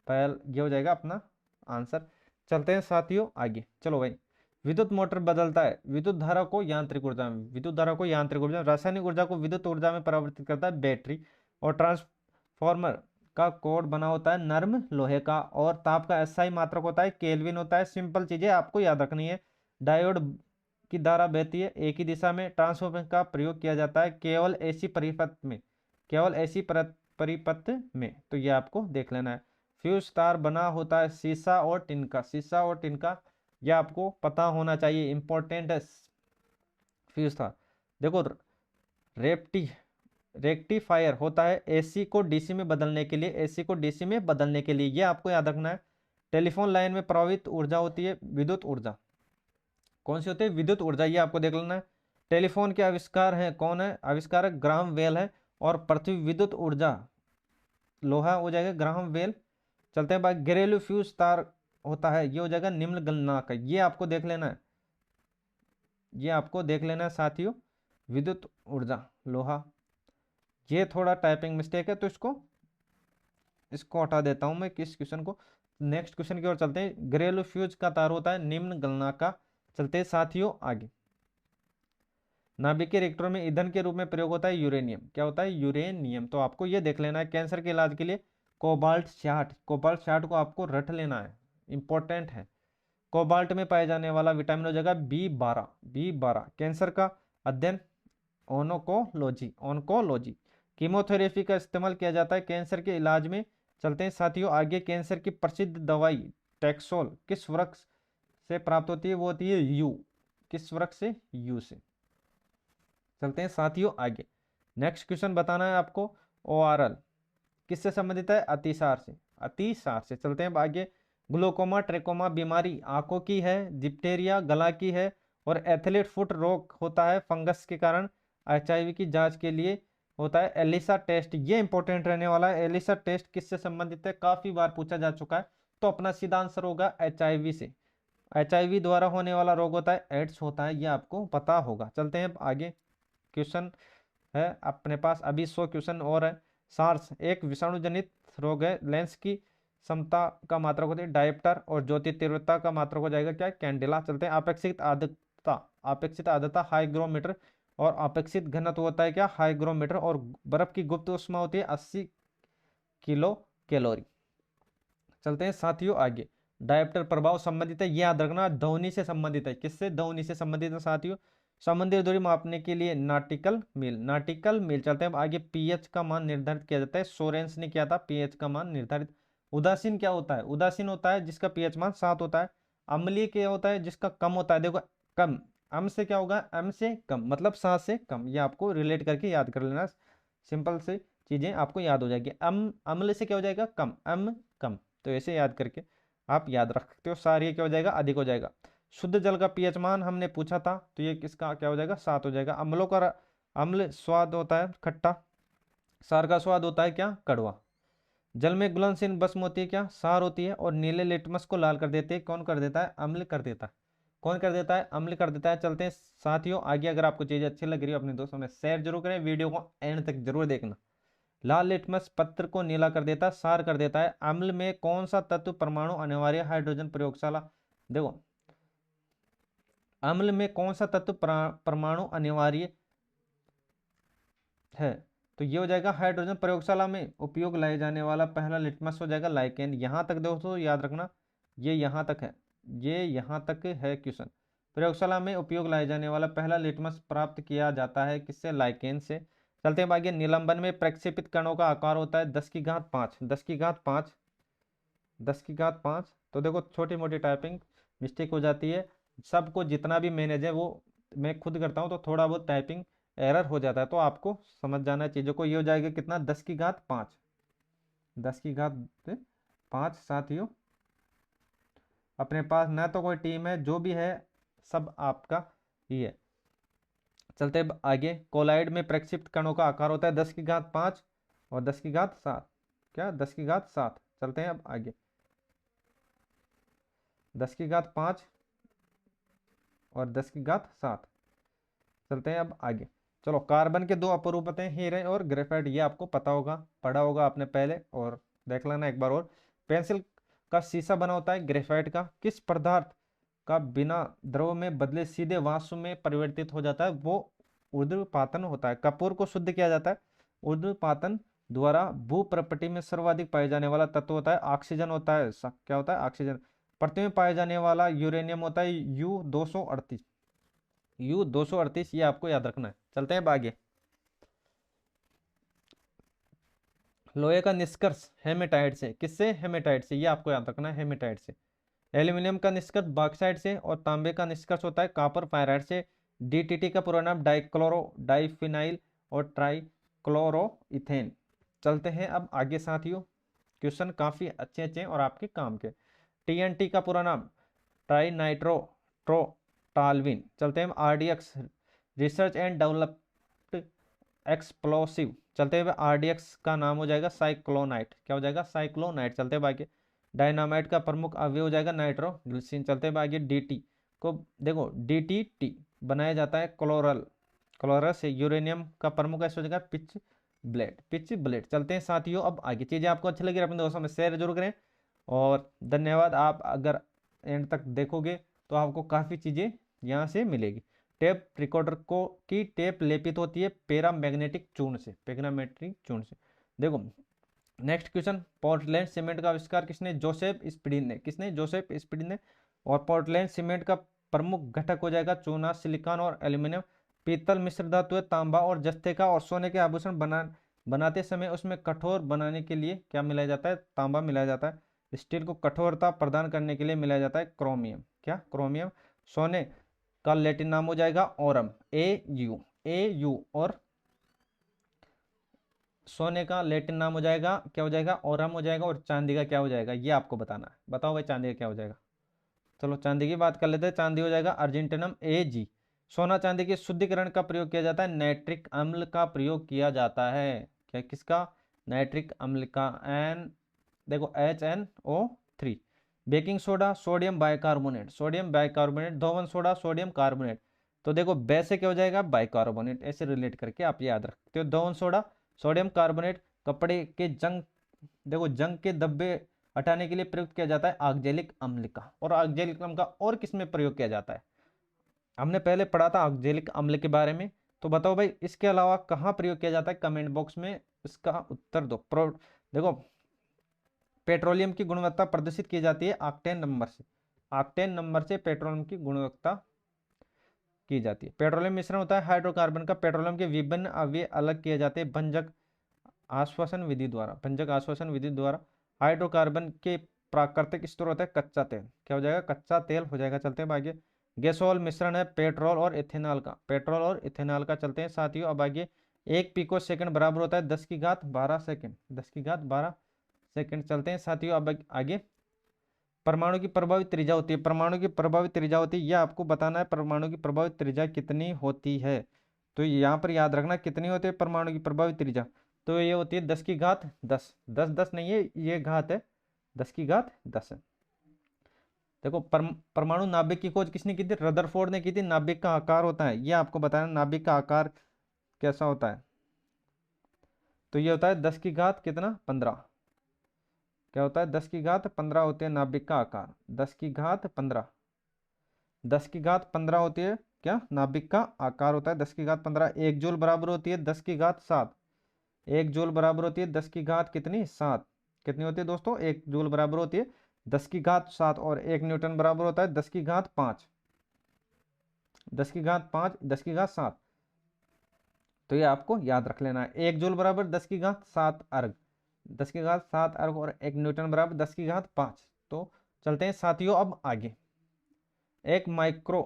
पहल ये हो जाएगा अपना आंसर। चलते हैं साथियों आगे, चलो भाई। विद्युत मोटर बदलता है विद्युत धारा को यांत्रिक ऊर्जा में। विद्युत धारा को यांत्रिक ऊर्जा, रासायनिक ऊर्जा को विद्युत ऊर्जा में परिवर्तित करता है बैटरी। और ट्रांसफॉर्मर का कोड बना होता है नर्म लोहे का, और ताप का एसआई मात्रक होता है केल्विन होता है। सिंपल चीजें आपको याद रखनी है। डायोड की धारा बहती है एक ही दिशा में। ट्रांसफॉर्मर का प्रयोग किया जाता है केवल एसी परिपथ में, केवल एसी परिपथ में, तो ये आपको देख लेना है। फ्यूज तार बना होता है शीशा और टिन का। शीशा और टिन का, यह आपको पता होना चाहिए, इंपॉर्टेंट है फ्यूज तार। देखो, रेप्टी रेक्टिफायर होता है एसी को डीसी में बदलने के लिए, एसी को डीसी में बदलने के लिए, यह आपको याद रखना है। टेलीफोन लाइन में प्रवाहित ऊर्जा होती है विद्युत ऊर्जा। कौन सी होती है? विद्युत ऊर्जा, ये आपको देख लेना है। टेलीफोन के आविष्कार है, कौन है आविष्कारक? ग्राहम बेल है। और पृथ्वी विद्युत ऊर्जा लोहा हो जाएगा ग्राहम बेल। चलते हैं बात, घरेलू फ्यूज तार होता है, ये हो जाएगा निम्न गणना का, ये आपको देख लेना है। ये आपको देख लेना है साथियों, विद्युत ऊर्जा लोहा। ये थोड़ा टाइपिंग मिस्टेक है, तो इसको इसको हटा देता हूं मैं किस क्वेश्चन को। नेक्स्ट क्वेश्चन की ओर चलते हैं। घरेलू फ्यूज का तार होता है निम्न गणना का। चलते हैं साथियों आगे। नाभिकीय रिएक्टरों में ईंधन के रूप में प्रयोग होता है यूरेनियम। क्या होता है? यूरेनियम। तो आपको ये देख लेना है, कैंसर के इलाज के लिए कोबाल्ट 60, कोबाल्ट 60 को आपको रट लेना है, इंपॉर्टेंट है। कोबाल्ट में पाए जाने वाला विटामिन हो जाएगा B12। B12 कैंसर का अध्ययन, ओनकोलॉजी, ओनकोलॉजी। कीमोथेरेपी का इस्तेमाल किया जाता है कैंसर के इलाज में। चलते हैं साथियों आगे। कैंसर की प्रसिद्ध दवाई टैक्सोल किस वृक्ष से प्राप्त होती है? वो होती है यू। किस वृक्ष से? यू से। चलते हैं साथियों आगे। नेक्स्ट क्वेश्चन बताना है आपको। ओआरएल किससे संबंधित है? अतिसार से, अतिसार से। चलते हैं आगे। ग्लूकोमा ट्रेकोमा बीमारी आंखों की है। डिप्टेरिया गला की है। और एथलीट फुट रोग होता है फंगस के कारण। एचआईवी की जांच के लिए होता है एलिसा टेस्ट, ये इंपॉर्टेंट रहने वाला है। एलिसा टेस्ट किससे संबंधित है? काफी बार पूछा जा चुका है, तो अपना सीधा आंसर होगा एचआईवी से। एचआईवी द्वारा होने वाला रोग होता है एड्स होता है, ये आपको पता होगा। चलते हैं आगे। क्वेश्चन है अपने पास अभी 100 क्वेश्चन और है। सार्स एक विषाणु जनित रोग है। लेंस की समता का मात्रक होती है डायप्टर। और ज्योति तीव्रता का मात्रक हो जाएगा क्या? कैंडेला। चलते हैं अपेक्षित आर्द्रता, अपेक्षित आर्द्रता हाइग्रोमीटर। और अपेक्षित घनत्व होता है क्या? हाइग्रोमीटर। और बर्फ की गुप्त ऊष्मा होती है 80 किलो कैलोरी। चलते हैं साथियों आगे। डायप्टर प्रभाव संबंधित है, ये याद रखना, ध्वनि से संबंधित है। किससे? ध्वनि से संबंधित है साथियों। समुद्री दूरी मापने के लिए नाटिकल मील, नाटिकल मील। चलते हैं आगे। पीएच का मान निर्धारित किया जाता है, सोरेंस ने किया था पीएच का मान निर्धारित। उदासीन क्या होता है? उदासीन होता है जिसका पीएच मान 7 होता है। अम्लीय क्या होता है? जिसका कम होता है। देखो, कम, अम से क्या होगा? अम से कम, मतलब 7 से कम, ये आपको रिलेट करके याद कर लेना। सिंपल से चीजें आपको याद हो जाएगी। अम्ल से क्या हो जाएगा? कम, अम कम, तो ऐसे याद करके आप याद रख सकते हो। सारी क्या हो जाएगा? अधिक हो जाएगा। शुद्ध जल का पीएच मान हमने पूछा था, तो ये किसका क्या हो जाएगा? 7 हो जाएगा। अम्लों का अम्ल स्वाद होता है खट्टा, सार का स्वाद होता है क्या? कड़वा। जल में घुलनशील भस्म होती है क्या? सार होती है। और नीले लिटमस को लाल कर देते हैं, कौन कर देता है? अम्ल कर देता है। कौन कर देता है? अम्ल कर देता है। चलते हैं साथियों आगे। अगर आपको चीजें अच्छी लग रही है अपने दोस्तों में शेयर जरूर करें, वीडियो को एंड तक जरूर देखना। लाल लिटमस पत्र को नीला कर देता है, सार कर देता है। अम्ल में कौन सा तत्व परमाणु अनिवार्य? हाइड्रोजन। प्रयोगशाला देखो, अम्ल में कौन सा तत्व परमाणु अनिवार्य है? तो ये हो जाएगा हाइड्रोजन। प्रयोगशाला में उपयोग लाए जाने वाला पहला लिटमस हो जाएगा लाइकेन। यहां तक दोस्तों याद रखना, ये यहां तक है, ये यहां तक है क्वेश्चन। प्रयोगशाला में उपयोग लाए जाने वाला पहला लिटमस प्राप्त किया जाता है किससे? लाइकेन से। चलते हैं आगे। निलंबन में प्रक्षेपित कणों का आकार होता है 10 की घात 5, 10 की घात 5, 10 की घात 5। तो देखो छोटी मोटी टाइपिंग मिस्टेक हो जाती है, सबको जितना भी मैनेज है वो मैं खुद करता हूँ, तो थोड़ा बहुत टाइपिंग एरर हो जाता है, तो आपको समझ जाना है चीज़ों को। ये हो जाएगा कितना, 10 की घात 5, 10 की घात 5। साथियों अपने पास ना तो कोई टीम है, जो भी है सब आपका ही है। चलते हैं आगे। कोलाइड में प्रक्षिप्त कणों का आकार होता है 10 की घात 5 और 10 की घात 7, क्या 10 की घात 7। चलते हैं अब आगे, 10 की घात 5 और 10 की घात 7। चलते हैं अब आगे। चलो, कार्बन के दो अपरूपते हीरे और ग्रेफाइट, ये आपको पता होगा, पढ़ा होगा आपने पहले, और देख लेना एक बार और। पेंसिल का शीशा बना होता है ग्रेफाइट का, किस पदार्थ का बिना द्रव में बदले सीधे वाष्प में परिवर्तित हो जाता है, वो ऊर्ध्वपातन होता है। कपूर को शुद्ध किया जाता है ऊर्ध्वपातन द्वारा। भूप्रपटि में सर्वाधिक पाए जाने वाला तत्व होता है ऑक्सीजन होता है, क्या होता है ऑक्सीजन। पृथ्वी में पाए जाने वाला यूरेनियम होता है U-238, U-238, ये आपको याद रखना है। चलते हैं अब आगे। लोहे का निष्कर्ष हेमेटाइट से, किससे, हेमेटाइट से, ये आपको याद रखना है, हेमेटाइट से। एल्यूमिनियम का निष्कर्ष बॉक्साइट से, और तांबे का निष्कर्ष होता है कॉपर पायराइट से। डीटीटी का पूरा नाम डाइक्लोरो डाइफिनाइल और ट्राइक्लोरोइथेन। चलते हैं अब आगे साथियों, क्वेश्चन काफी अच्छे अच्छे हैं और आपके काम के। टीएनटी का पूरा नाम ट्राई नाइट्रो ट्रोटालविन। चलते हैं RDX, research and developed explosive. चलते हुए आरडीएक्स का नाम हो जाएगा साइक्लोनाइट, क्या हो जाएगा, साइक्लोनाइट। चलते हुए आगे। डायनामाइट का प्रमुख अवयव हो जाएगा नाइट्रोग्लिसरीन। चलते हुए आगे। डीटी को देखो, डीटीटी बनाया जाता है क्लोरल से। यूरेनियम का प्रमुख ऐसा हो जाएगा पिच ब्लेड, पिच ब्लेड। चलते हैं साथियों अब आगे। चीजें आपको अच्छी लगी अपने दोस्तों में शेयर जरूर करें, और धन्यवाद। आप अगर एंड तक देखोगे तो आपको काफ़ी चीज़ें यहाँ से मिलेगी। टेप रिकॉर्डर को की टेप लेपित होती है पैरामैग्नेटिक चूर्ण से, पैरामैग्नेटिक चूर्ण से। देखो नेक्स्ट क्वेश्चन, पोर्टलैंड सीमेंट का आविष्कार किसने, जोसेफ स्पीडिन ने। किसने, जोसेफ स्पीडिन ने। और पोर्टलैंड सीमेंट का प्रमुख घटक हो जाएगा चूना, सिलिकॉन और एल्यूमिनियम। पीतल मिश्र धातु है तांबा और जस्ते का। और सोने के आभूषण बनाते समय उसमें कठोर बनाने के लिए क्या मिलाया जाता है, तांबा मिलाया जाता है। स्टील को कठोरता प्रदान करने के लिए मिलाया जाता है क्रोमियम, क्या, क्रोमियम। सोने का लैटिन नाम हो जाएगा ओरम, ए यू। और सोने का लैटिन नाम हो जाएगा, क्या हो जाएगा, ओरम हो जाएगा। और चांदी का क्या हो जाएगा, ये आपको बताना है। बताओ भाई चांदी का क्या हो जाएगा। चलो चांदी की बात कर लेते हैं। चांदी हो जाएगा अर्जेंटिनम Ag। सोना चांदी के शुद्धिकरण का प्रयोग किया जाता है, नाइट्रिक अम्ल का प्रयोग किया जाता है। क्या, किसका, नाइट्रिक अम्ल का, एन देखो HNO3। Baking soda, sodium bicarbonate, sodium bicarbonate. धोवन सोडा, सोडियम कार्बोनेट। तो देखो बै से क्या हो जाएगा, बाइकार्बोनेट, ऐसे रिलेट करके आप याद रखते हो। धोवन सोडा, सोडियम कार्बोनेट। कपड़े के जंग, देखो जंग के धब्बे हटाने के लिए प्रयुक्त किया जाता है ऑक्जेलिक अम्ल का। और ऑक्जेलिक अम्ल का और किस में प्रयोग किया जाता है, हमने पहले पढ़ा था ऑक्जेलिक अम्ल के बारे में। तो बताओ भाई इसके अलावा कहाँ प्रयोग किया जाता है, कमेंट बॉक्स में इसका उत्तर दो। देखो पेट्रोलियम की गुणवत्ता प्रदर्शित की जाती है ऑक्टेन नंबर से, ऑक्टेन नंबर से पेट्रोलियम की गुणवत्ता की जाती है। पेट्रोलियम मिश्रण होता है हाइड्रोकार्बन का। पेट्रोलियम के विभिन्न अवयव अलग किए जाते हैं भंजक आश्वासन विधि द्वारा, भंजक आश्वासन विधि द्वारा। हाइड्रोकार्बन के प्राकृतिक स्रोत होता है कच्चा तेल, क्या हो जाएगा, कच्चा तेल हो जाएगा। चलते हैं आगे। गैसोल मिश्रण है पेट्रोल और इथेनॉल का, पेट्रोल और इथेनॉल का। चलते हैं साथियों अब आगे। 1 पिको सेकंड बराबर होता है 10 की घात 12 सेकंड, 10 की घात 12 सेकंड। चलते हैं साथियों अब आगे। परमाणु की प्रभावी त्रिज्या होती है, परमाणु की प्रभावी त्रिज्या होती है, यह आपको बताना है परमाणु की प्रभावी त्रिज्या कितनी होती है। तो यहाँ पर याद रखना कितनी होती है परमाणु की प्रभावी त्रिज्या। तो ये होती है 10 की घात 10, 10 10 नहीं है, ये घात है, 10 की घात 10 है। देखो परमाणु नाभिक की खोज किसने की थी, रदरफोर्ड ने की थी। नाभिक का आकार होता है, ये आपको बताना नाभिक का आकार कैसा होता है। तो ये होता है 10 की घात कितना, 15। क्या होता है, 10 की घात 15 होते हैं नाभिक का आकार, 10 की घात 15, 10 की घात 15 होती है क्या, नाभिक का आकार होता है 10 की घात 15। 1 जूल बराबर होती है 10 की घात 7, 1 जूल बराबर होती है 10 की घात कितनी, 7। कितनी होती है दोस्तों, 1 जूल बराबर होती है 10 की घात 7। और 1 न्यूटन बराबर होता है 10 की घात 5, 10 की घात 5, 10 की घात 7। तो ये आपको याद रख लेना है। 1 जूल बराबर 10⁻7 अर्ग, 10⁻7 अर्ग, और 1 न्यूटन बराबर 10⁻5। तो चलते हैं साथियों अब आगे। एक माइक्रो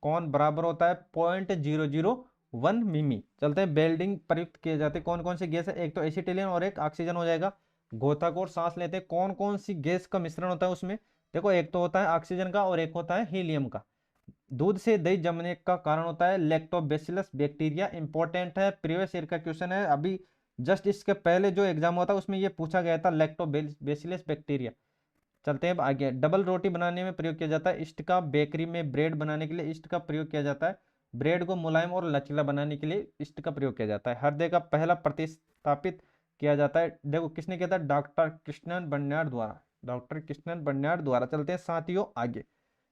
कौन बराबर होता है 0.001 मिमी। चलते हैं बेल्डिंग प्रयुक्त किए जाते हैं कौन कौन सी गैस है, एक तो एसिटिलीन और एक ऑक्सीजन हो जाएगा। गोताखोर सांस लेते हैं कौन कौन सी गैस का मिश्रण होता है उसमें, देखो एक तो होता है ऑक्सीजन का और एक होता है हीलियम का। दूध से दही जमने का कारण होता है लैक्टोबैसिलस बैक्टीरिया। इंपॉर्टेंट है, प्रीवियस ईयर का क्वेश्चन है, अभी जस्ट इसके पहले जो एग्जाम हुआ था उसमें ये पूछा गया था, लैक्टोबैसिलस बैक्टीरिया। चलते हैं अब आगे। डबल रोटी बनाने में प्रयोग किया जाता है ईस्ट का। बेकरी में ब्रेड बनाने के लिए ईस्ट का प्रयोग किया जाता है। ब्रेड को मुलायम और लचीला बनाने के लिए ईस्ट का प्रयोग किया जाता है। हृदय का पहला प्रतिस्थापित किया जाता है, देखो किसने किया था, डॉक्टर कृष्णन बर्नार्ड द्वारा, डॉक्टर कृष्णन बर्नार्ड द्वारा। चलते हैं साथियों आगे।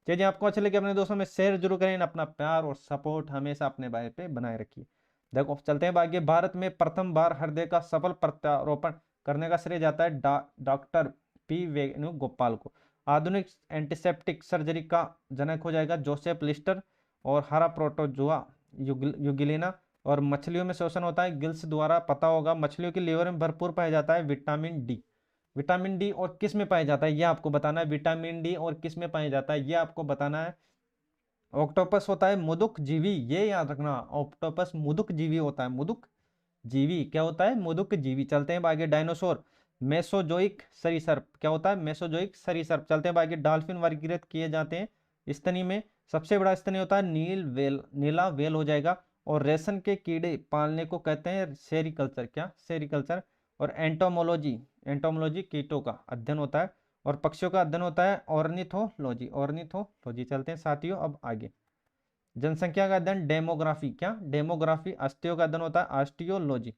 चलिए आपको अच्छे लगे अपने दोस्तों में शेयर जरूर करें, अपना प्यार और सपोर्ट हमेशा अपने भाई पे बनाए रखिए। देखो चलते हैं आगे। भारत में प्रथम बार हृदय का सफल प्रत्यारोपण करने का श्रेय जाता है डॉक्टर पी वेणुगोपाल को। आधुनिक एंटीसेप्टिक सर्जरी का जनक हो जाएगा जोसेफ लिस्टर। और हरा प्रोटोजुआ युगिलिना। और मछलियों में शोषण होता है गिल्स द्वारा, पता होगा। मछलियों की लीवर में भरपूर पाया जाता है विटामिन डी। विटामिन डी और किस में पाया जाता है ये आपको बताना है, विटामिन डी और किस में पाया जाता है ये आपको बताना है। ऑक्टोपस होता है मुदुक जीवी, ये याद रखना, ऑक्टोपस मुदुक जीवी होता है, मुदुक जीवी क्या होता है, मुदुक जीवी। चलते हैं आगे। डायनासोर मेसोजोइक सरीसृप, क्या होता है, मेसोजोइक सरीसृप। चलते हैं आगे। डॉल्फिन वर्गीकृत किए जाते हैं स्तनी में, सबसे बड़ा स्तनी होता है नील वेल, नीला वेल हो जाएगा। और रेशम के कीड़े पालने को कहते हैं सेरिकल्चर, क्या सेरिकल्चर। और एंटोमोलॉजी, एंटोमोलॉजी कीटों का अध्ययन होता है। और पक्षियों का अध्ययन होता है ऑर्निथोलॉजी, ऑर्निथोलॉजी। चलते हैं साथियों अब आगे। जनसंख्या का अध्ययन डेमोग्राफी, क्या डेमोग्राफी। अस्थियों का अध्ययन होता है ऑस्टियोलॉजी।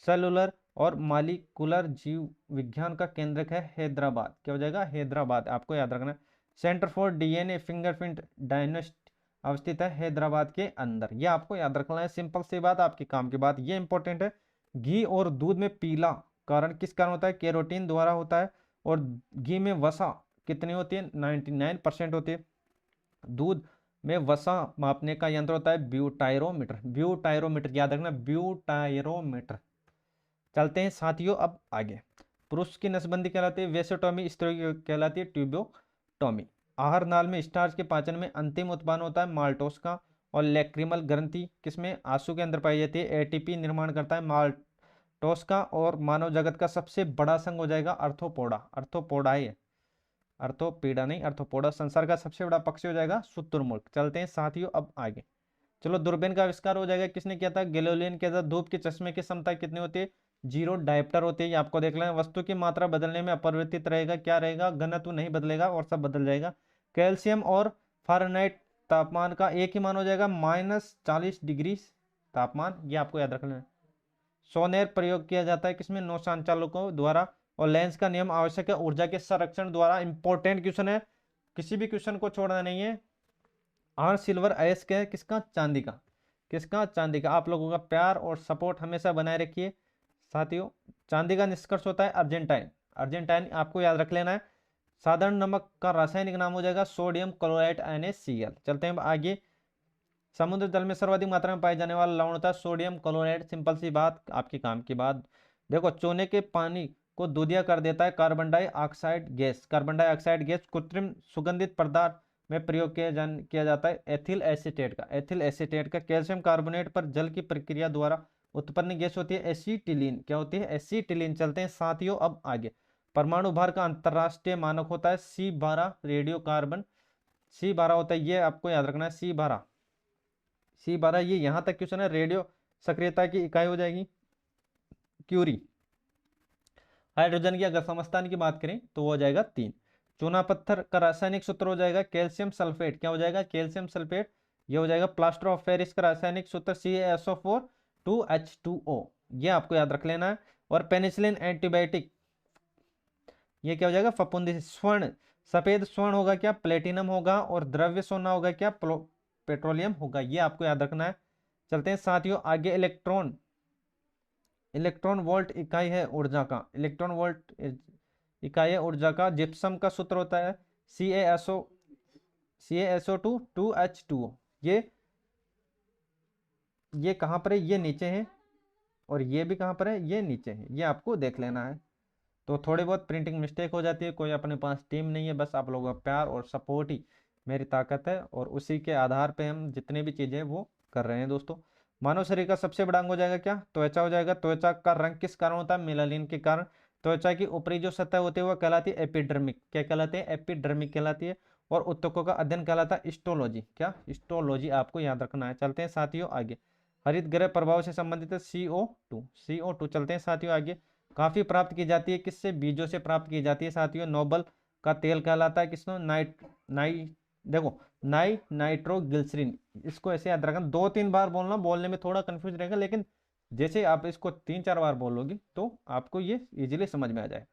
सेलुलर और मालिकुलर जीव विज्ञान का केंद्रक है हैदराबाद, क्या हो जाएगा, हैदराबाद, आपको याद रखना है। सेंटर फॉर डीएनए फिंगरप्रिंट डायनेस्ट अवस्थित है हैदराबाद के अंदर, यह आपको याद रखना है। सिंपल सी बात, आपके काम की बात, ये इंपॉर्टेंट है। घी और दूध में पीला कारण किस कारण होता है, केरोटीन द्वारा होता है। और घी में वसा कितनी होती है, 99% होती है। दूध में वसा मापने का यंत्र होता है ब्यूटायरोमीटर, ब्यूटायरोमीटर याद रखना, ब्यूटायरोमीटर। चलते हैं साथियों अब आगे। पुरुष की नसबंदी कहलाती है वेसोटोमी, स्त्री की कहलाती है ट्यूबोटोमी। आहार नाल में स्टार्च के पाचन में अंतिम उत्पादन होता है माल्टोस का। और लैक्रिमल ग्रंथि किसमें, आंसू के अंदर पाई जाती है। एटीपी निर्माण करता है माल्टोस का। और मानव जगत का सबसे बड़ा संघ हो जाएगा अर्थोपोडा, अर्थोपोडा है, अर्थोपीडा नहीं अर्थोपोडा। संसार का सबसे बड़ा पक्षी हो जाएगा शुतुरमुर्ग। चलते हैं साथियों अब आगे। चलो दूरबीन का आविष्कार हो जाएगा, किसने किया था, गैलीलियो के साथ। धूप के चश्मे की क्षमता कितनी होती है, 0 डायप्टर होती है, ये आपको देख लेना। वस्तु की मात्रा बदलने में अपरिवर्तित रहेगा, क्या रहेगा, घनत्व नहीं बदलेगा और सब बदल जाएगा। कैल्शियम और फारेनहाइट तापमान का एक ही मान हो जाएगा, -40 डिग्री तापमान, ये आपको याद रखना है। सोनेर प्रयोग किया जाता है किसमें, नौ संचालकों द्वारा। और लेंस का नियम आवश्यक है ऊर्जा के संरक्षण द्वारा। इंपॉर्टेंट क्वेश्चन है, किसी भी क्वेश्चन को छोड़ना नहीं है। आर सिल्वर अयस्क है किसका, चांदी का, किसका, चांदी का। आप लोगों का प्यार और सपोर्ट हमेशा बनाए रखिए साथियों। चांदी का निष्कर्ष होता है अर्जेंटाइन, अर्जेंटाइन आपको याद रख लेना है। साधारण नमक का रासायनिक नाम हो जाएगा सोडियम क्लोराइड NaCl। चलते हैं आगे। समुद्र जल में सर्वाधिक मात्रा में पाए जाने वाला लवण होता है सोडियम क्लोराइड। सिंपल सी बात, आपके काम की बात। देखो चूने के पानी को दूधिया कर देता है carbon dioxide gas, carbon dioxide gas. कृत्रिम सुगंधित पदार्थ में प्रयोग किया जाता है एथिल एसीटेट का, एथिल एसीटेट का। कैल्शियम कार्बोनेट पर जल की प्रक्रिया द्वारा उत्पन्न गैस होती है एसीटिलीन, क्या होती है, एसीटिलीन। चलते हैं साथियों अब आगे। परमाणु भार का अंतरराष्ट्रीय मानक होता है C12 रेडियो कार्बन, C12 होता है, ये आपको याद रखना है C12, C12। ये यहां तक क्वेश्चन है, रेडियो सक्रियता की इकाई हो जाएगी क्यूरी। हाइड्रोजन की अगर समस्थान की बात करें तो वो हो जाएगा 3। चूना पत्थर का रासायनिक सूत्र हो जाएगा कैल्शियम सल्फेट, क्या हो जाएगा, कैल्शियम सल्फेट। ये हो जाएगा प्लास्टर ऑफ पेरिस का रासायनिक सूत्र CaSO4 2H2O, ये आपको याद रख लेना है। और पेनिसिलिन एंटीबायोटिक, ये क्या हो जाएगा, फफूंदी। स्वर्ण, सफेद स्वर्ण होगा क्या, प्लेटिनम होगा। और द्रव्य सोना होगा क्या, पेट्रोलियम होगा, ये आपको याद रखना है। चलते हैं साथियों आगे। इलेक्ट्रॉन, इलेक्ट्रॉन वोल्ट इकाई है ऊर्जा का, इलेक्ट्रॉन वोल्ट इकाई है ऊर्जा का। जिप्सम का सूत्र होता है CaSO2 2H2O, ये ये कहाँ पर है, ये नीचे है, और ये भी कहाँ पर है, ये नीचे है, ये आपको देख लेना है। तो थोड़ी बहुत प्रिंटिंग मिस्टेक हो जाती है, कोई अपने पास टीम नहीं है, बस आप लोगों का प्यार और सपोर्ट ही मेरी ताकत है, और उसी के आधार पे हम जितने भी चीज़ें वो कर रहे हैं दोस्तों। मानव शरीर का सबसे बड़ा अंग हो जाएगा क्या, त्वचा हो जाएगा। त्वचा का रंग किस कारण होता है, मेलानिन के कारण। त्वचा की ऊपरी जो सतह होती है वो कहलाती है एपिडर्मिक, क्या कहलाती है, एपिडर्मिक कहलाती है। और उत्तकों का अध्ययन कहलाता है हिस्टोलॉजी, क्या, हिस्टोलॉजी आपको याद रखना है। चलते हैं साथियों आगे। हरित गृह प्रभाव से संबंधित है CO2, CO2। चलते हैं साथियों आगे। काफी प्राप्त की जाती है किससे, बीजों से प्राप्त की जाती है साथियों। नोबल का तेल कहलाता है किसको, नाई देखो नाइट्रोग्लिसरीन, इसको ऐसे याद रखना, 2-3 बार बोलना, बोलने में थोड़ा कंफ्यूज रहेगा, लेकिन जैसे आप इसको 3-4 बार बोलोगे तो आपको ये इजीली समझ में आ जाए।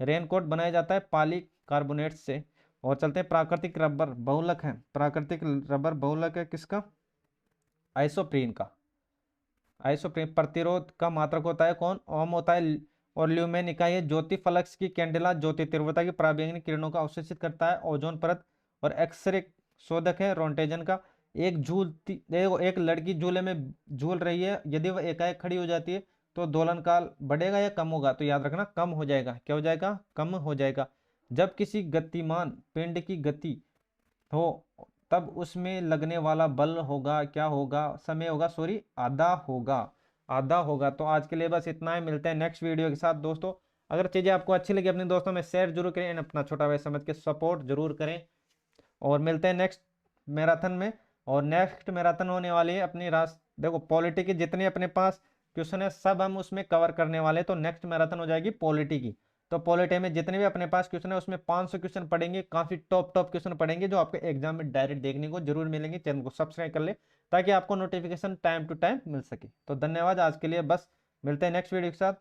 रेनकोट बनाया जाता है पॉलीकार्बोनेट से। और चलते हैं प्राकृतिक रबर बहुलक है, प्राकृतिक रबर बहुलक है किसका, आइसोप्रीन का। आइसोप्रीन प्रतिरोध का मात्रक होता है कौन, ओम होता है। और ल्यूमेन इकाई है। ज्योति फलक्स की कैंडेला ज्योति तीव्रता की पराबैंगनी किरणों का अवशोषित करता है, ओजोन परत। और एक्सरे शोधक है रोंटेजन का। एक झूलती देखो, एक लड़की झूले में झूल रही है, यदि वह एकाएक खड़ी हो जाती है तो दोलन काल बढ़ेगा या कम होगा, तो याद रखना कम हो जाएगा। क्या हो जाएगा, कम हो जाएगा। जब किसी गतिमान पिंड की गति हो तब उसमें लगने वाला बल होगा, क्या होगा, समय होगा, सॉरी आधा होगा, आधा होगा। तो आज के लिए बस इतना ही, मिलते हैं नेक्स्ट वीडियो के साथ दोस्तों। अगर चीजें आपको अच्छी लगी अपने दोस्तों में शेयर जरूर करें, and अपना छोटा भाई समझ के सपोर्ट जरूर करें। और मिलते हैं नेक्स्ट मैराथन में। और नेक्स्ट मैराथन होने वाली है अपनी देखो पॉलिटी के जितने अपने पास क्वेश्चन है सब हम उसमें कवर करने वाले हैं। तो नेक्स्ट मैराथन हो जाएगी पॉलिटी की। तो पॉलिटी में जितने भी अपने पास क्वेश्चन है उसमें 500 क्वेश्चन पढ़ेंगे, काफी टॉप टॉप क्वेश्चन पढ़ेंगे जो आपके एग्जाम में डायरेक्ट देखने को जरूर मिलेंगे। चैनल को सब्सक्राइब कर ले ताकि आपको नोटिफिकेशन टाइम टू टाइम मिल सके। तो धन्यवाद आज के लिए, बस मिलते हैं नेक्स्ट वीडियो के साथ।